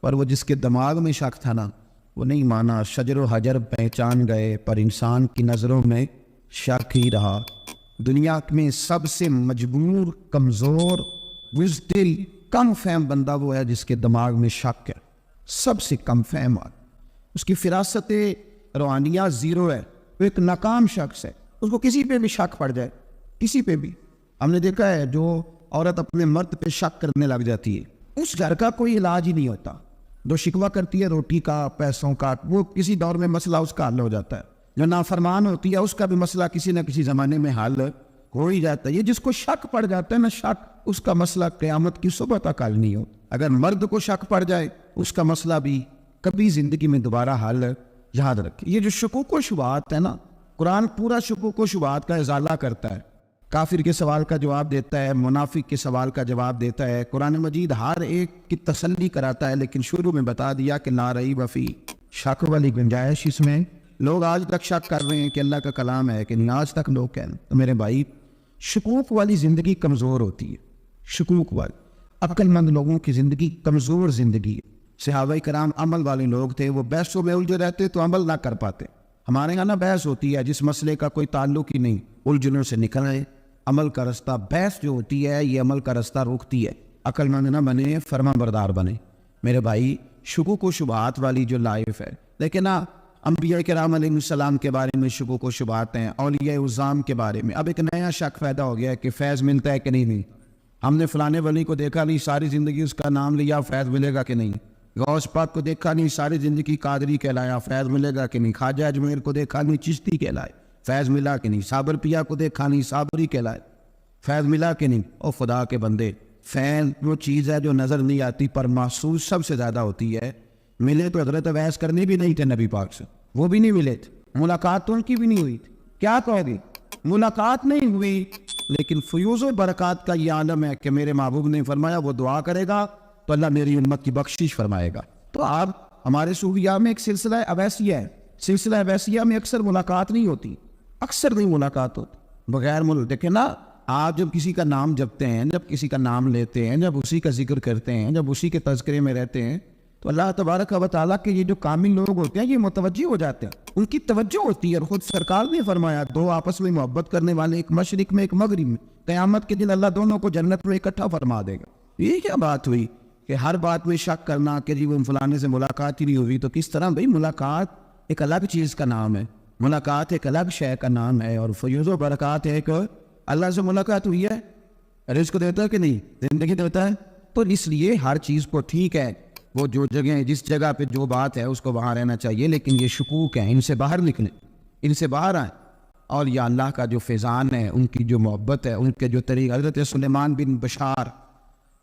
پر وہ جس کے دماغ میں شک تھا نا وہ نہیں مانا. شجر و حجر پہچان گئے پر انسان کی نظروں میں شک ہی رہا. دنیا میں سب سے مجبور, کمزور, بزدل, کم فہم بندہ وہ ہے جس کے دماغ میں شک ہے. سب سے کم فہم, اس کی فراست روحانیہ 0 ہے. وہ ایک ناکام شخص ہے, اس کو کسی پہ بھی شک پڑ جائے, کسی پہ بھی. ہم نے دیکھا ہے جو عورت اپنے مرد پہ شک کرنے لگ جاتی ہے اس گھر کا کوئی علاج ہی نہیں ہوتا. جو شکوہ کرتی ہے روٹی کا, پیسوں کا, وہ کسی دور میں مسئلہ اس کا حل ہو جاتا ہے. جو نافرمان ہوتی ہے اس کا بھی مسئلہ کسی نہ کسی زمانے میں حل ہو ہی جاتا ہے. یہ جس کو شک پڑ جاتا ہے نا شک، اس کا مسئلہ قیامت کی صبح تک حل نہیں ہوتا. اگر مرد کو شک پڑ جائے اس کا مسئلہ بھی کبھی زندگی میں دوبارہ حل. یاد رکھیں یہ جو شکوک و شبہات ہے نا، قرآن پورا شکوک و شبہات کا ازالہ کرتا ہے. کافر کے سوال کا جواب دیتا ہے، منافق کے سوال کا جواب دیتا ہے. قرآن مجید ہر ایک کی تسلی کراتا ہے، لیکن شروع میں بتا دیا کہ لا ریب فی، شک والی گنجائش اس میں. لوگ آج تک شک کر رہے ہیں کہ اللہ کا کلام ہے کہ نہیں، آج تک لوگ کہہ رہے ہیں. تو میرے بھائی شکوک والی زندگی کمزور ہوتی ہے. شکوک والی عقل مند لوگوں کی زندگی کمزور زندگی ہے. صحابہ کرام عمل والے لوگ تھے، وہ بحثوں میں الجھے رہتے تو عمل نہ کر پاتے. ہمارے یہاں نا بحث ہوتی ہے جس مسئلے کا کوئی تعلق ہی نہیں، الجھنوں سے نکل رہے. عمل کا رستہ، بحث جو ہوتی ہے یہ عمل کا رستہ روکتی ہے. عقل مند نہ بنے، فرما بردار بنے. میرے بھائی شکوک و شبہات والی جو لائف ہے، لیکن انبیاء کرام علیہ السلام کے بارے میں شکوک و شبہات ہیں، اولیاء عظام کے بارے میں. اب ایک نیا شک پیدا ہو گیا ہے کہ فیض ملتا ہے کہ نہیں. ہم نے فلانے ولی کو دیکھا نہیں، ساری زندگی اس کا نام لیا، فیض ملے گا کہ نہیں. غوث پاک کو دیکھا نہیں، ساری زندگی قادری کہلایا، فیض ملے گا کہ نہیں. خواجہ اجمیر کو دیکھا نہیں، چشتی کہلائے، فیض ملا کہ نہیں. صابر پیا کو دیکھا نہیں، صابری کہلائے، فیض ملا کہ نہیں. او خدا کے بندے، فیض وہ چیز ہے جو نظر نہیں آتی پر محسوس سب سے زیادہ ہوتی ہے. ملے تو حضرت ویس کرنے بھی نہیں تھے نبی پاک سے، وہ بھی نہیں ملے تھے. ملاقات تو ان کی بھی نہیں ہوئی تھی. کیا کہو گے؟ ملاقات نہیں ہوئی، لیکن فیوز و برکات کا یہ عالم ہے کہ میرے محبوب نے فرمایا وہ دعا کرے گا تو اللہ میری امت کی بخشش فرمائے گا. تو آپ ہمارے صوفیاء میں ایک سلسلہ اویسیہ ہے. سلسلہ اویسیہ میں اکثر ملاقات نہیں ہوتی، اکثر نہیں ملاقات ہوتی بغیر دیکھیں نا، آپ جب کسی کا نام جپتے ہیں، جب کسی کا نام لیتے ہیں، جب اسی کا ذکر کرتے ہیں، جب اسی کے تذکرے میں رہتے ہیں، تو اللہ تبارک و تعالیٰ کے یہ جو کامل لوگ ہوتے ہیں یہ متوجہ ہو جاتے ہیں، ان کی توجہ ہوتی ہے. اور خود سرکار نے فرمایا دو آپس میں محبت کرنے والے، ایک مشرق میں ایک مغرب میں، قیامت کے دن اللہ دونوں کو جنت میں اکٹھا فرما دے گا. یہ کیا بات ہوئی کہ ہر بات میں شک کرنا کہ جی وہ فلانے سے ملاقات ہی نہیں ہوئی. تو کس طرح بھائی، ملاقات ایک الگ چیز کا نام ہے، ملاقات ایک الگ شے کا نام ہے. اور فیوز و برکات ایک اللہ سے ملاقات ہوئی ہے، رزق دیتا ہے کہ نہیں، زندگی دیتا ہے. تو اس لیے ہر چیز کو ٹھیک ہے، وہ جو جگہ جس جگہ پہ جو بات ہے اس کو وہاں رہنا چاہیے، لیکن یہ شکوک ہیں ان سے باہر نکلیں، ان سے باہر آئیں. اور یا اللہ کا جو فیضان ہے، ان کی جو محبت ہے، ان کے جو طریقہ. حضرت سلیمان بن بشار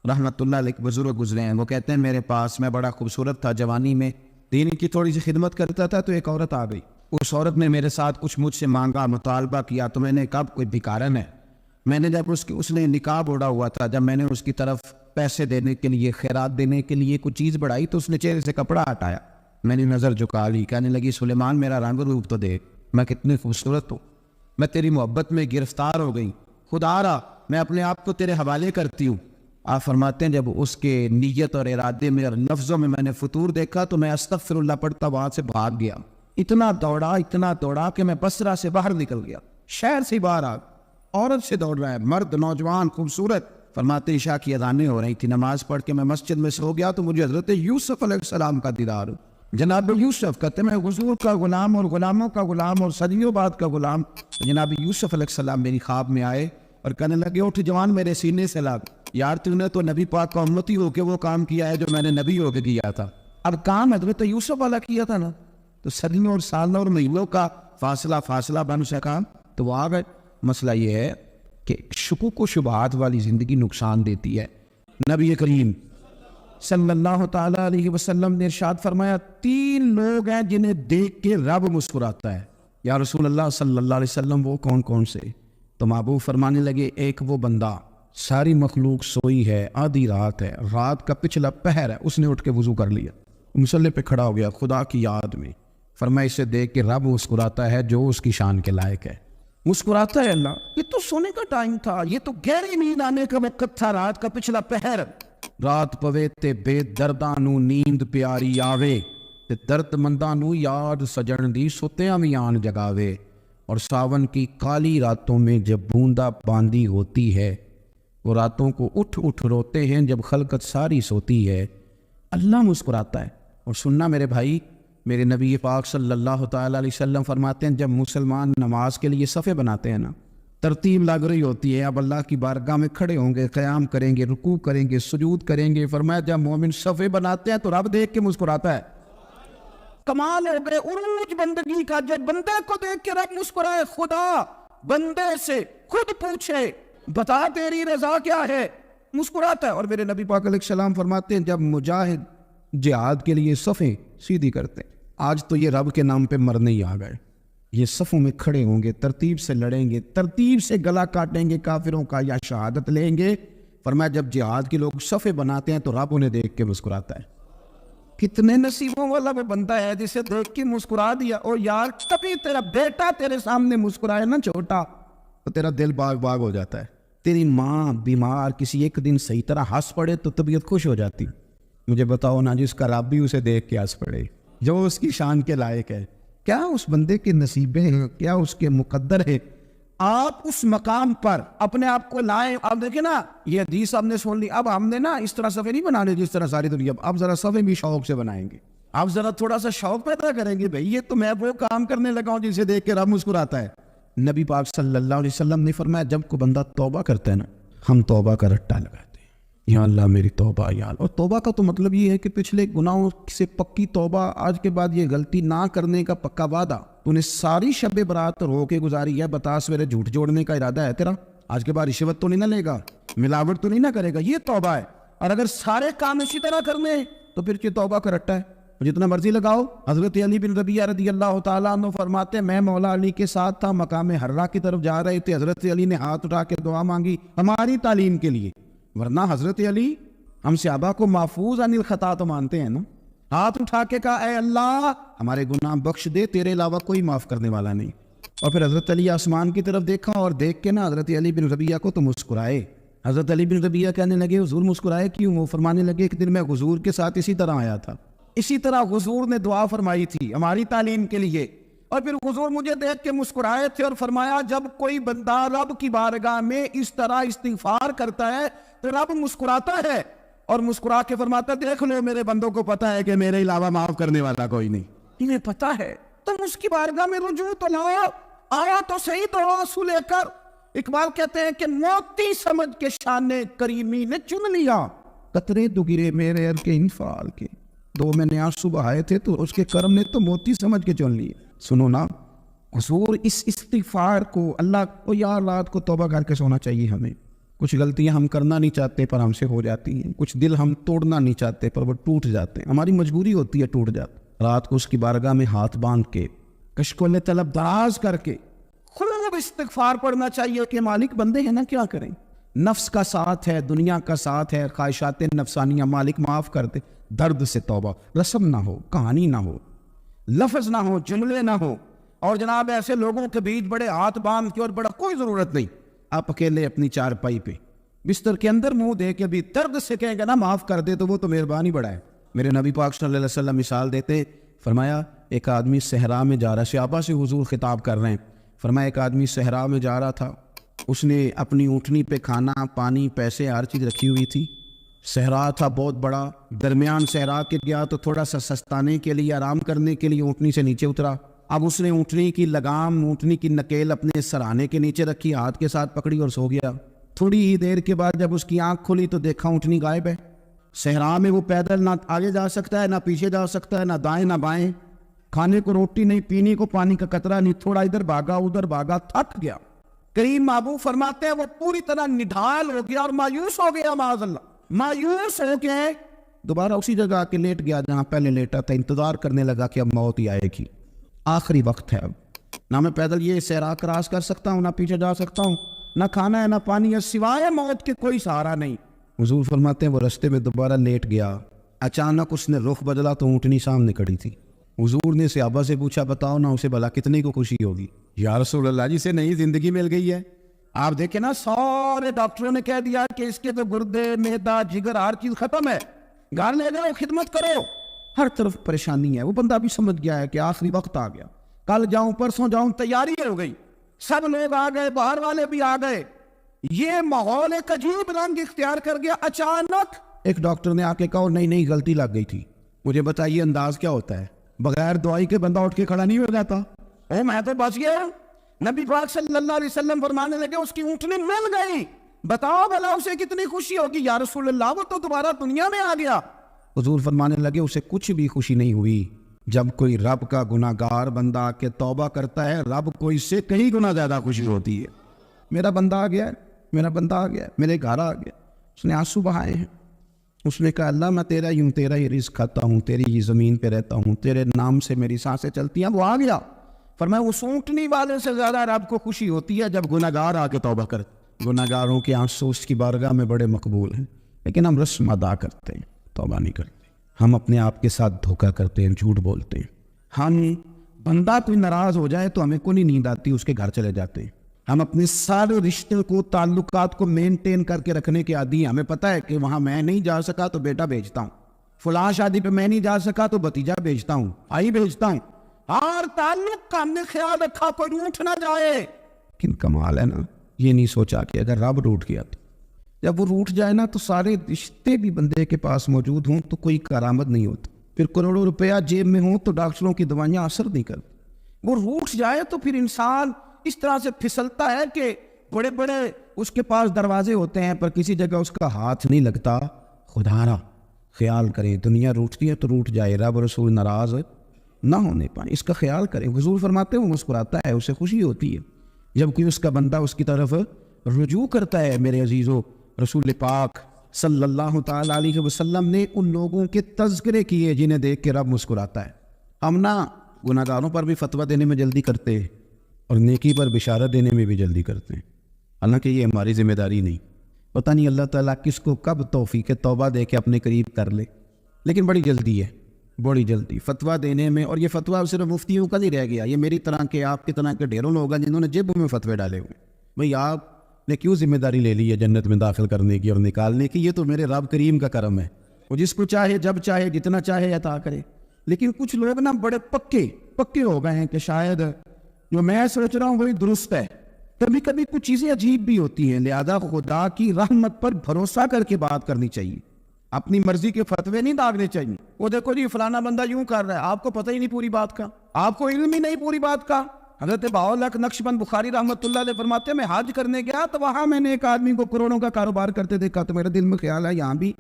رحمۃ اللہ علیہ بزرگ گزرے ہیں، وہ کہتے ہیں میرے پاس میں بڑا خوبصورت تھا، جوانی میں دین کی تھوڑی سی خدمت کرتا تھا تو ایک عورت آ گئی. اس عورت نے میرے ساتھ کچھ مجھ سے مانگا، مطالبہ کیا. تو میں نے کہا کوئی بھکارن ہے. میں نے جب اس نے نقاب اوڑھا ہوا تھا، جب میں نے اس کی طرف پیسے دینے کے لیے، خیرات دینے کے لیے کچھ چیز بڑھائی تو اس نے چہرے سے کپڑا ہٹایا. میں نے نظر جھکا لی، کہنے لگی سلیمان میرا رنگ روپ تو دیکھ، میں کتنی خوبصورت ہوں. میں تیری محبت میں گرفتار ہو گئی، خدا را میں اپنے آپ کو تیرے حوالے کرتی ہوں. آپ فرماتے ہیں جب اس کے نیت اور ارادے میں اور لفظوں میں نے فطور دیکھا تو میں استغفر اللہ پڑھتا وہاں سے بھاگ گیا. اتنا دوڑا کہ میں بصرہ سے باہر نکل گیا، شہر سے باہر آ. عورت سے دوڑ رہا ہے، مرد، نوجوان، خوبصورت. فرماتے عشاء کی اذانیں ہو رہی تھی، نماز پڑھ کے میں مسجد میں سو گیا تو مجھے حضرت یوسف علیہ السلام کا دیدار. جناب یوسف کہتے میں حضور کا غلام اور غلاموں کا غلام اور صدیوں بعد کا غلام. جناب یوسف علیہ السلام میری خواب میں آئے اور کہنے لگے اٹھ جوان، میرے سینے سے لگ. یار تو نے تو نبی پاک کا امتی ہو کے وہ کام کیا ہے جو میں نے نبی ہو کے کیا تھا. اب کام حضرت یوسف والا کیا تھا نا، تو صدیوں اور سالوں اور مہینوں کا فاصلہ بن سکا. تو وہ آ گئے. مسئلہ یہ ہے کہ شکوک و شبہات والی زندگی نقصان دیتی ہے. نبی کریم صلی اللہ تعالیٰ علیہ وسلم نے ارشاد فرمایا 3 لوگ ہیں جنہیں دیکھ کے رب مسکراتا ہے. یا رسول اللہ صلی اللہ علیہ وسلم وہ کون سے؟ تو محبوب فرمانے لگے ایک وہ بندہ ساری مخلوق سوئی ہے، آدھی رات ہے، رات کا پچھلا پہر ہے، اس نے اٹھ کے وضو کر لیا، مصلی پہ کھڑا ہو گیا خدا کی یاد میں. فرمایا اسے دیکھ کے رب مسکراتا ہے جو اس کی شان کے لائق ہے. مسکراتا ہے اللہ. یہ تو سونے کا ٹائم تھا، یہ تو گہری نیند آنے کا وقت تھا، رات کا پچھلا پہر. رات پوے تے بے درداں نو نیند پیاری آوے تے درد منداں نو یاد سجن دی ستیاں بھی آن جگاوے. اور ساون کی کالی راتوں میں جب بوندا باندی ہوتی ہے، وہ راتوں کو اٹھ روتے ہیں جب خلقت ساری سوتی ہے. اللہ مسکراتا ہے. اور سننا میرے بھائی، میرے نبی پاک صلی اللہ تعالیٰ علیہ وسلم فرماتے ہیں جب مسلمان نماز کے لیے صفے بناتے ہیں نا، ترتیب لگ رہی ہوتی ہے، اب اللہ کی بارگاہ میں کھڑے ہوں گے، قیام کریں گے، رکوع کریں گے، سجود کریں گے. فرمایا جب مومن صفے بناتے ہیں تو رب دیکھ کے مسکراتا ہے. کمال ہو گئے عروج بندگی کا. جب بندے کو دیکھ کے رب مسکرائے, خدا بندے سے خود پوچھے بتا تیری رضا کیا ہے, مسکراتا ہے. اور میرے نبی پاک علیہ السلام فرماتے ہیں جب مجاہد جہاد کے لیے صفیں سیدھی کرتے ہیں, آج تو یہ رب کے نام پہ مرنے ہی آ گئے, یہ صفوں میں کھڑے ہوں گے, ترتیب سے لڑیں گے, ترتیب سے گلا کاٹیں گے کافروں کا یا شہادت لیں گے. فرمایا جب جہاد کے لوگ صفیں بناتے ہیں تو رب انہیں دیکھ کے مسکراتا ہے. کتنے نصیبوں والا وہ بندہ ہے جسے دیکھ کے مسکرا دیا. اور یار کبھی تیرا بیٹا تیرے سامنے مسکرائے نا چھوٹا, تو تیرا دل باغ باغ ہو جاتا ہے. تیری ماں بیمار کسی ایک دن صحیح طرح ہنس پڑے تو طبیعت خوش ہو جاتی. مجھے بتاؤ نا جس کا رب بھی اسے دیکھ کے ہنس پڑے, جو اس کی شان کے لائق ہے, کیا اس بندے کے نصیبیں ہیں, کیا اس کے مقدر ہے. آپ اس مقام پر اپنے آپ کو لائیں. آپ دیکھیں نا یہ حدیث ہم نے سن لی, اب ہم نے نا اس طرح صفحے نہیں بنانے جس طرح ساری دنیا, اب ذرا صفحے بھی شوق سے بنائیں گے. آپ ذرا تھوڑا سا شوق پیدا کریں گے, بھئی یہ تو میں وہ کام کرنے لگا ہوں جسے دیکھ کے رب مسکراتا ہے. نبی پاک صلی اللہ علیہ وسلم نے فرمایا جب کوئی بندہ توبہ کرتا ہے نا, ہم توبہ کا رٹا لگاتے ہیں, یا اللہ میری توبہ یا اللہ. اور توبہ کا تو مطلب یہ ہے کہ پچھلے گناہوں سے پکی توبہ, آج کے بعد یہ غلطی نہ کرنے کا پکا وعدہ. تو نے ساری شب برات رو کے گزاری ہے, بتا سویرے جھوٹ جوڑنے کا ارادہ ہے تیرا, آج کے بعد رشوت تو نہیں نہ لے گا, ملاوٹ تو نہیں نہ کرے گا, یہ توبہ ہے. اور اگر سارے کام اسی طرح کرنے تو پھر یہ توبہ کا رٹا ہے, جتنا مرضی لگاؤ. حضرت علی بن ربیعہ رضی اللہ تعالیٰ عنہ فرماتے ہیں میں مولا علی کے ساتھ تھا, مقام حرہ کی طرف جا رہے تھے, حضرت علی نے ہاتھ اٹھا کے دعا مانگی ہماری تعلیم کے لیے, ورنہ حضرت علی ہم صحابہ کو محفوظ عن الخطا تو مانتے ہیں نا. ہاتھ اٹھا کے کہا اے اللہ ہمارے گناہ بخش دے, تیرے علاوہ کوئی معاف کرنے والا نہیں. اور پھر حضرت علی آسمان کی طرف دیکھا اور دیکھ کے نا حضرت علی بن ربیعہ کو تو مسکرائے. حضرت علی بن ربیعہ کہنے لگے حضور مسکرائے کیوں؟ وہ فرمانے لگے ایک دن میں حضور کے ساتھ اسی طرح آیا تھا, اسی طرح حضور نے دعا فرمائی تھی ہماری تعلیم کے لیے, اور پھر حضور مجھے دیکھ کے مسکرائے تھے اور فرمایا جب کوئی بندہ رب کی بارگاہ میں اس طرح استغفار کرتا ہے تو رب مسکراتا ہے, اور مسکرا کے فرماتا ہے دیکھ لو میرے بندوں کو پتا ہے کہ میرے علاوہ معاف کرنے والا کوئی نہیں. انہیں پتا ہے تم اس کی بارگاہ میں رجوع تو لاؤ, آیا تو صحیح تو آنسو لے کر. اقبال کہتے ہیں کہ موتی سمجھ کے شان کریمی نے چن لیا, قطرے تو گرے میرے ار کے انفعال کے, دو میں نے آنسو بہائے تھے تو اس کے کرم نے تو موتی سمجھ کے چن لیے. سنو نا حضور اس استغفار کو اللہ کو یا رات کو توبہ کر کے سونا چاہیے ہمیں. کچھ غلطیاں ہم کرنا نہیں چاہتے پر ہم سے ہو جاتی ہیں, کچھ دل ہم توڑنا نہیں چاہتے پر وہ ٹوٹ جاتے ہیں, ہماری مجبوری ہوتی ہے ٹوٹ جاتے. رات کو اس کی بارگاہ میں ہاتھ باندھ کے کشکول طلب دراز کر کے خوب استغفار پڑھنا چاہیے کہ مالک بندے ہیں نا کیا کریں, نفس کا ساتھ ہے, دنیا کا ساتھ ہے, خواہشات نفسانیہ, مالک معاف کر دے. درد سے توبہ, رسم نہ ہو, کہانی نہ ہو, لفظ نہ ہو, جملے نہ ہو, اور جناب ایسے لوگوں کے بیچ بڑے ہاتھ باندھ کے اور بڑا کوئی ضرورت نہیں. آپ اکیلے اپنی چارپائی پہ بستر کے اندر منہ دے کے بھی درد سے کہیں گے نا معاف کر دے تو وہ تو مہربانی بڑا ہے. میرے نبی پاک صلی اللہ علیہ وسلم مثال دیتے, فرمایا ایک آدمی صحرا میں جا رہا, صحابہ سے حضور خطاب کر رہے ہیں, فرمایا ایک آدمی صحرا میں جا رہا تھا, اس نے اپنی اونٹنی پہ کھانا پانی پیسے ہر چیز رکھی ہوئی تھی. صحرا تھا بہت بڑا, درمیان صحرا کے گیا تو تھوڑا سا سستانے کے لیے آرام کرنے کے لیے اونٹنی سے نیچے اترا. اب اس نے اونٹنی کی لگام, اونٹنی کی نکیل اپنے سرانے کے نیچے رکھی, ہاتھ کے ساتھ پکڑی اور سو گیا. تھوڑی ہی دیر کے بعد جب اس کی آنکھ کھلی تو دیکھا اونٹنی غائب ہے. صحرا میں وہ پیدل نہ آگے جا سکتا ہے, نہ پیچھے جا سکتا ہے, نہ دائیں نہ بائیں, کھانے کو روٹی نہیں, پینے کو پانی کا قطرہ نہیں, تھوڑا ادھر بھاگا ادھر بھاگا, تھک گیا. کریم محبوب فرماتے ہیں وہ پوری طرح نڈھال ہو گیا اور مایوس ہو گیا, معاذ اللہ, مایوس ہو کے دوبارہ اسی جگہ آ کے لیٹ گیا جہاں پہلے لیٹا تھا. انتظار کرنے لگا کہ اب موت ہی آئے گی, آخری وقت ہے, اب نہ میں پیدل یہ صحرا کراس کر سکتا ہوں, نہ پیچھے جا سکتا ہوں, نہ کھانا ہے نہ پانی ہے, سوائے موت کے کوئی سہارا نہیں. حضور فرماتے ہیں وہ رستے میں دوبارہ لیٹ گیا. اچانک اس نے رخ بدلا تو اونٹنی سامنے کھڑی تھی. حضور نے صحابہ سے پوچھا بتاؤ نا اسے بھلا کتنے کو خوشی ہوگی؟ یا رسول اللہ جسے نئی زندگی مل گئی ہے. آپ دیکھیں نا سارے ڈاکٹروں نے کہہ دیا کہ اس کے تو گردے معدہ جگر ہر چیز ختم ہے, گھر لے جاؤ خدمت کرو, ہر طرف پریشانی ہے. وہ بندہ بھی سمجھ گیا ہے کہ آخری وقت آ گیا, کل جاؤں پرسوں جاؤں, تیاری ہو گئی, سب لوگ آ گئے, باہر والے بھی آ گئے, یہ ماحول ایک عجیب رنگ اختیار کر گیا. اچانک ایک ڈاکٹر نے آ کے کہا نہیں غلطی لگ گئی تھی. مجھے بتائیے انداز کیا ہوتا ہے؟ بغیر دعائی کے بندہ اٹھ کے کھڑا نہیں ہو جاتا. اے میں تو بچ گیا. نبی پاک صلی اللہ علیہ وسلم فرمانے لگے اس کی اونٹنی مل گئی, بتاؤ بھلا اسے کتنی خوشی ہوگی. یا رسول اللہ وہ تو دوبارہ دنیا میں آ گیا. حضور فرمانے لگے اسے کچھ بھی خوشی نہیں ہوئی, جب کوئی رب کا گناہگار بندہ آ کے توبہ کرتا ہے رب کو اس سے کئی گنا زیادہ خوشی ہوتی ہے. میرا بندہ آ گیا ہے، میرا بندہ آ گیا، میرے گھر آ گیا، اس نے آنسو بہائے ہیں، اس نے کہا اللہ میں تیرا ہی ہوں، تیرا ہی رزق کھاتا ہوں، تیری ہی زمین پہ رہتا ہوں، تیرے نام سے میری سانسیں چلتی ہیں. وہ آ گیا. فرمایا وہ سونٹنی والے سے زیادہ رب کو خوشی ہوتی ہے جب گناہگار آ کے توبہ کرتے. گناہگاروں کے آنسو اس کی بارگاہ میں بڑے مقبول ہیں، لیکن ہم رسم ادا کرتے ہیں، توبہ نہیں کرتے. ہم اپنے آپ کے ساتھ دھوکہ کرتے ہیں، جھوٹ بولتے ہیں. ہم بندہ کوئی ناراض ہو جائے تو ہمیں کو نہیں نیند آتی، اس کے گھر چلے جاتے ہیں. ہم اپنے سارے رشتے کو، تعلقات کو مینٹین کر کے رکھنے کے عادی ہیں. ہمیں پتہ ہے کہ وہاں میں نہیں جا سکا تو بیٹا بھیجتا ہوں، فلاں شادی پہ میں نہیں جا سکا تو بھتیجا بھیجتا ہوں، آئی بھیجتا ہوں. ہر تعلق کا ہم نے خیال رکھا کوئی روٹھ نہ جائے. لیکن کمال ہے نا، یہ نہیں سوچا کہ اگر رب روٹ گیا تو جب وہ روٹ جائے نا تو سارے رشتے بھی بندے کے پاس موجود ہوں تو کوئی کرامت نہیں ہوتی. پھر کروڑوں روپیہ جیب میں ہوں تو ڈاکٹروں کی دوائیاں اثر نہیں کرتی. وہ روٹ جائے تو پھر انسان اس طرح سے پھسلتا ہے کہ بڑے بڑے اس کے پاس دروازے ہوتے ہیں پر کسی جگہ اس کا ہاتھ نہیں لگتا. خدا را خیال کریں، دنیا روٹتی ہے تو روٹ جائے، رب رسول ناراض نہ ہونے پائیں، اس کا خیال کریں. حضور فرماتے ہیں وہ مسکراتا ہے، اسے خوشی ہوتی ہے جب کوئی اس کا بندہ اس کی طرف رجوع کرتا ہے. میرے عزیزو، رسول پاک صلی اللہ تعالی علیہ وسلم نے ان لوگوں کے تذکرے کیے جنہیں دیکھ کے رب مسکراتا ہے. ہم نہ گناہگاروں پر بھی فتویٰ دینے میں جلدی کرتے ہیں اور نیکی پر بشارت دینے میں بھی جلدی کرتے ہیں، حالانکہ یہ ہماری ذمہ داری نہیں. پتہ نہیں اللہ تعالیٰ کس کو کب توفیق توبہ دے کے اپنے قریب کر لے، لیکن بڑی جلدی ہے، بڑی جلدی فتویٰ دینے میں. اور یہ فتویٰ صرف مفتیوں کا نہیں رہ گیا، یہ میری طرح کے، آپ کی طرح کے ڈھیروں لوگ ہیں جنہوں نے جیبوں میں فتوے ڈالے ہوئے. بھئی آپ نے کیوں ذمہ داری لے لی ہے جنت میں داخل کرنے کی اور نکالنے کی؟ یہ تو میرے رب کریم کا کرم ہے، وہ جس کو چاہے جب چاہے جتنا چاہے عطا کرے. لیکن کچھ لوگ نا بڑے پکے ہو گئے ہیں کہ شاید جو میں سوچ رہا ہوں وہی درست ہے. کبھی کبھی کچھ چیزیں عجیب بھی ہوتی ہیں، لہذا خدا کی رحمت پر بھروسہ کر کے بات کرنی چاہیے، اپنی مرضی کے فتوے نہیں داغنے چاہیے. وہ دیکھو جی فلانا بندہ یوں کر رہا ہے، آپ کو پتہ ہی نہیں پوری بات کا، آپ کو علم ہی نہیں پوری بات کا. حضرت بہاءاللہ نقشبند بخاری رحمۃ اللہ علیہ فرماتے ہیں میں حج کرنے گیا تو وہاں میں نے ایک آدمی کو کروڑوں کا کاروبار کرتے دیکھا تو میرے دل میں خیال ہے یہاں بھی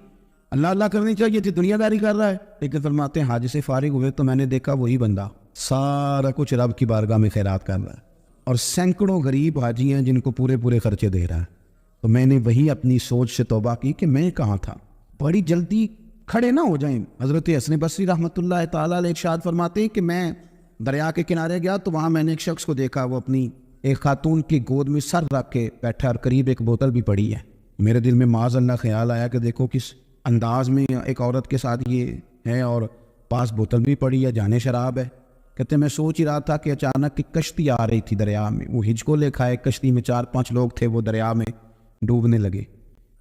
اللہ اللہ کرنی چاہیے تھی، دنیا داری کر رہا ہے. لیکن فرماتے ہیں حج سے فارغ ہوئے تو میں نے دیکھا وہی بندہ سارا کچھ رب کی بارگاہ میں خیرات کر رہا ہے اور سینکڑوں غریب حاجی ہیں جن کو پورے خرچے دے رہا ہے. تو میں نے وہی اپنی سوچ سے توبہ کی کہ میں کہاں تھا. بڑی جلدی کھڑے نہ ہو جائیں. حضرت حسن بصری رحمۃ اللہ تعالیٰ علیہ ارشاد فرماتے ہیں کہ میں دریا کے کنارے گیا تو وہاں میں نے ایک شخص کو دیکھا، وہ اپنی ایک خاتون کی گود میں سر رکھ کے بیٹھا اور قریب ایک بوتل بھی پڑی ہے. میرے دل میں معاذ اللہ خیال آیا کہ دیکھو کس انداز میں ایک عورت کے ساتھ یہ ہے اور پاس بوتل بھی پڑی ہے، جانے شراب ہے. کہتے میں سوچ ہی رہا تھا کہ اچانک ایک کشتی آ رہی تھی دریا میں، وہ ہچکو لے کھائے، کشتی میں 4-5 لوگ تھے، وہ دریا میں ڈوبنے لگے.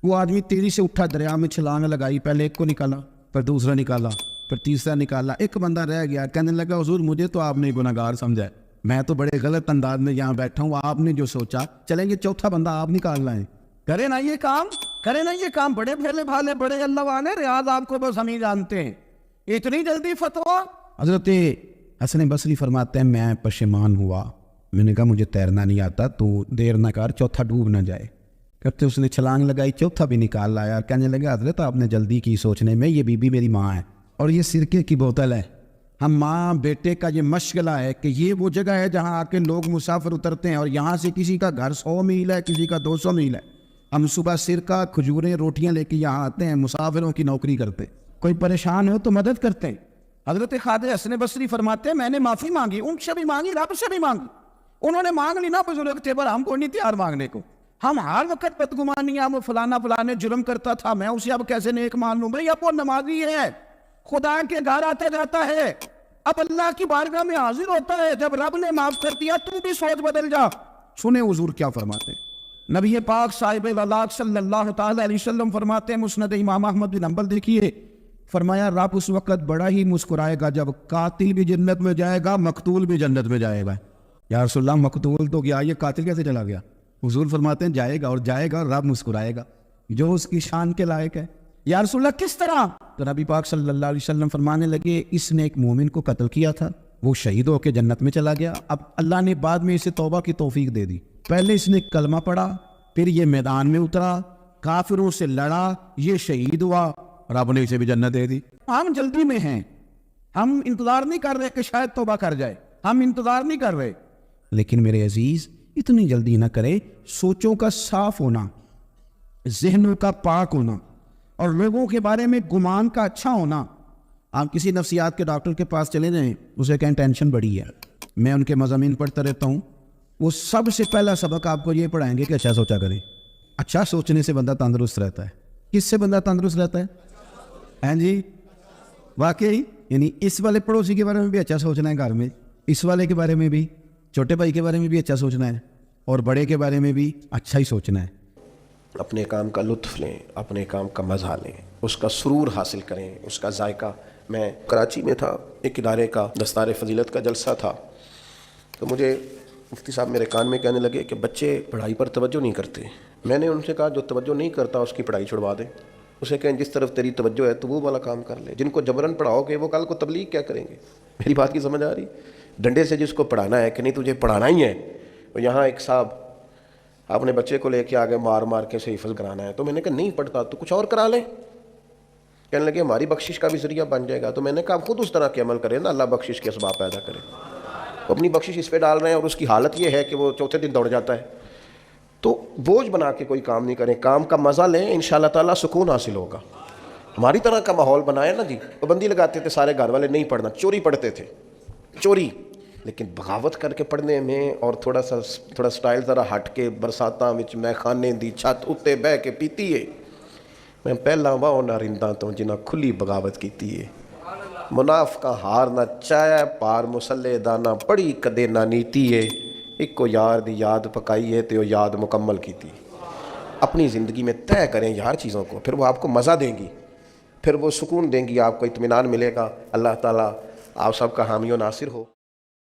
وہ آدمی تیزی سے اٹھا، دریا میں چھلانگ لگائی، پہلے ایک کو نکالا، پھر دوسرا نکالا، پھر تیسرا نکالا. ایک بندہ رہ گیا، کہنے لگا حضور مجھے تو آپ نے گناہگار سمجھا ہے، میں تو بڑے غلط انداز میں یہاں بیٹھا ہوں، آپ نے جو سوچا چلیں گے چوتھا بندہ آپ نکال لائیں. کرے نا یہ کام، کرے نا یہ کام، بڑے پھیلے بھالے بڑے اللہ والے ریاض آپ کو بس ہم ہی جانتے ہیں، اتنی جلدی فتویٰ. حضرت حسن بصری فرماتے ہیں میں پشیمان ہوا، میں نے کہا مجھے تیرنا نہیں آتا، تو دیر نہ کر چوتھا ڈوب نہ جائے. کرتے اس نے چھلانگ لگائی، چوتھا بھی نکال لایا. کہنے لگا حضرت آپ نے جلدی کی سوچنے میں، یہ بی بی میری ماں ہے اور یہ سرکے کی بوتل ہے. ہم ماں بیٹے کا یہ مشغلہ ہے کہ یہ وہ جگہ ہے جہاں آ کے لوگ مسافر اترتے ہیں اور یہاں سے کسی کا گھر 100 میل ہے، کسی کا 200 میل ہے. ہم صبح سرکہ کھجوریں روٹیاں لے کے یہاں آتے ہیں، مسافروں کی نوکری کرتے، کوئی پریشان ہو تو مدد کرتے ہیں. حضرت خواجہ حسن بصری فرماتے ہیں میں نے معافی مانگی، ان سے بھی مانگی، رب سے بھی مانگی. انہوں نے مانگ لی نا بزرگ تھے پر ہم کو نہیں تیار مانگنے کو. ہم ہر وقت بدگمانی وہ فلانا جرم کرتا تھا میں اسے اب کیسے نیک مان لوں. بھائی اب وہ نمازی ہے، خدا کے گھر آتا جاتا ہے، اب اللہ کی بارگاہ میں حاضر ہوتا ہے. جب رب نے معاف کر دیا تو بھی سوچ بدل جا. سنیں حضور کیا فرماتے ہیں. نبی پاک صاحب اللہ صلی اللہ تعالی علیہ وسلم فرماتے ہیں، مسند امام احمد بن حنبل دیکھیے، فرمایا رب اس وقت بڑا ہی مسکرائے گا جب قاتل بھی جنت میں جائے گا، مقتول بھی جنت میں جائے گا. یا رسول اللہ مقتول تو گیا، یہ قاتل کیسے چلا گیا؟ حضور فرماتے ہیں جائے گا اور رب مسکرائے گا جو اس کی شان کے لائق ہے. یا رسول اللہ کس طرح؟ تو نبی پاک صلی اللہ علیہ وسلم فرمانے لگے اس نے ایک مومن کو قتل کیا تھا، وہ شہید ہو کے جنت میں چلا گیا. اب اللہ نے بعد میں اسے توبہ کی توفیق دے دی. پہلے اس نے کلمہ پڑھا، پھر یہ میدان میں اترا، کافروں سے لڑا، یہ شہید ہوا، رب نے اسے بھی جنت دے دی. ہم جلدی میں ہیں ہم انتظار نہیں کر رہے کہ شاید توبہ کر جائے, ہم انتظار نہیں کر رہے. لیکن میرے عزیز اتنی جلدی نہ کرے. سوچوں کا صاف ہونا, ذہنوں کا پاک ہونا, اور لوگوں کے بارے میں گمان کا اچھا ہونا. آپ کسی نفسیات کے ڈاکٹر کے پاس چلے جائیں, اسے کہیں ٹینشن بڑی ہے, میں ان کے مضامین پڑھتا رہتا ہوں, وہ سب سے پہلا سبق آپ کو یہ پڑھائیں گے کہ اچھا سوچا کریں. اچھا سوچنے سے بندہ تندرست رہتا ہے. کس سے بندہ تندرست رہتا ہے؟ ہاں جی, واقعی. یعنی اس والے پڑوسی کے بارے میں بھی اچھا سوچنا ہے گھر میں, اس والے کے بارے میں بھی, چھوٹے بھائی کے بارے میں بھی اچھا سوچنا ہے, اور بڑے کے بارے میں بھی اچھا ہی سوچنا ہے. اپنے کام کا لطف لیں, اپنے کام کا مزہ لیں, اس کا سرور حاصل کریں, اس کا ذائقہ. میں کراچی میں تھا, ایک ادارے کا دستار فضیلت کا جلسہ تھا, تو مجھے مفتی صاحب میرے کان میں کہنے لگے کہ بچے پڑھائی پر توجہ نہیں کرتے. میں نے ان سے کہا جو توجہ نہیں کرتا اس کی پڑھائی چھڑوا دیں. اسے کہیں جس طرف تیری توجہ ہے تو وہ والا کام کر لے. جن کو جبراً پڑھاؤ گے وہ کل کو تبلیغ کیا کریں گے؟ میری بات کی سمجھ آ رہی؟ ڈنڈے سے جس کو پڑھانا ہے کہ نہیں تجھے پڑھانا ہی ہے. یہاں ایک صاحب اپنے بچے کو لے کے آگے مار مار کے اسے حفظ کرانا ہے, تو میں نے کہا نہیں پڑھتا تو کچھ اور کرا لیں. کہنے لگے ہماری بخشش کا بھی ذریعہ بن جائے گا. تو میں نے کہا خود اس طرح کے عمل کریں نا, اللہ بخشش کے اسباب پیدا کرے. اپنی بخشش اس پہ ڈال رہے ہیں اور اس کی حالت یہ ہے کہ وہ چوتھے دن دوڑ جاتا ہے. تو بوجھ بنا کے کوئی کام نہیں کریں, کام کا مزہ لیں, انشاءاللہ تعالیٰ سکون حاصل ہوگا. ہماری طرح کا ماحول بنایا نا جی, پابندی لگاتے تھے سارے گھر والے نہیں پڑھنا, چوری پڑھتے تھے, چوری. لیکن بغاوت کر کے پڑھنے میں اور تھوڑا سٹائل ذرا ہٹ کے برساتاں وچ میں خانے دی چھت اتے بہ کے پیتی ہے. میں پہلا واہ نہ رندا تو جنہ کھلی بغاوت کیتی ہے. منافقہ ہار نہ چایا پار مسلے دانا پڑی کدے نہ نیتی ہے. ایک کو یار دی یاد پکائی ہے تو یاد مکمل کیتی. اپنی زندگی میں طے کریں یار چیزوں کو, پھر وہ آپ کو مزہ دیں گی, پھر وہ سکون دیں گی, آپ کو اطمینان ملے گا. اللہ تعالیٰ آپ سب کا حامی و ناصر ہو.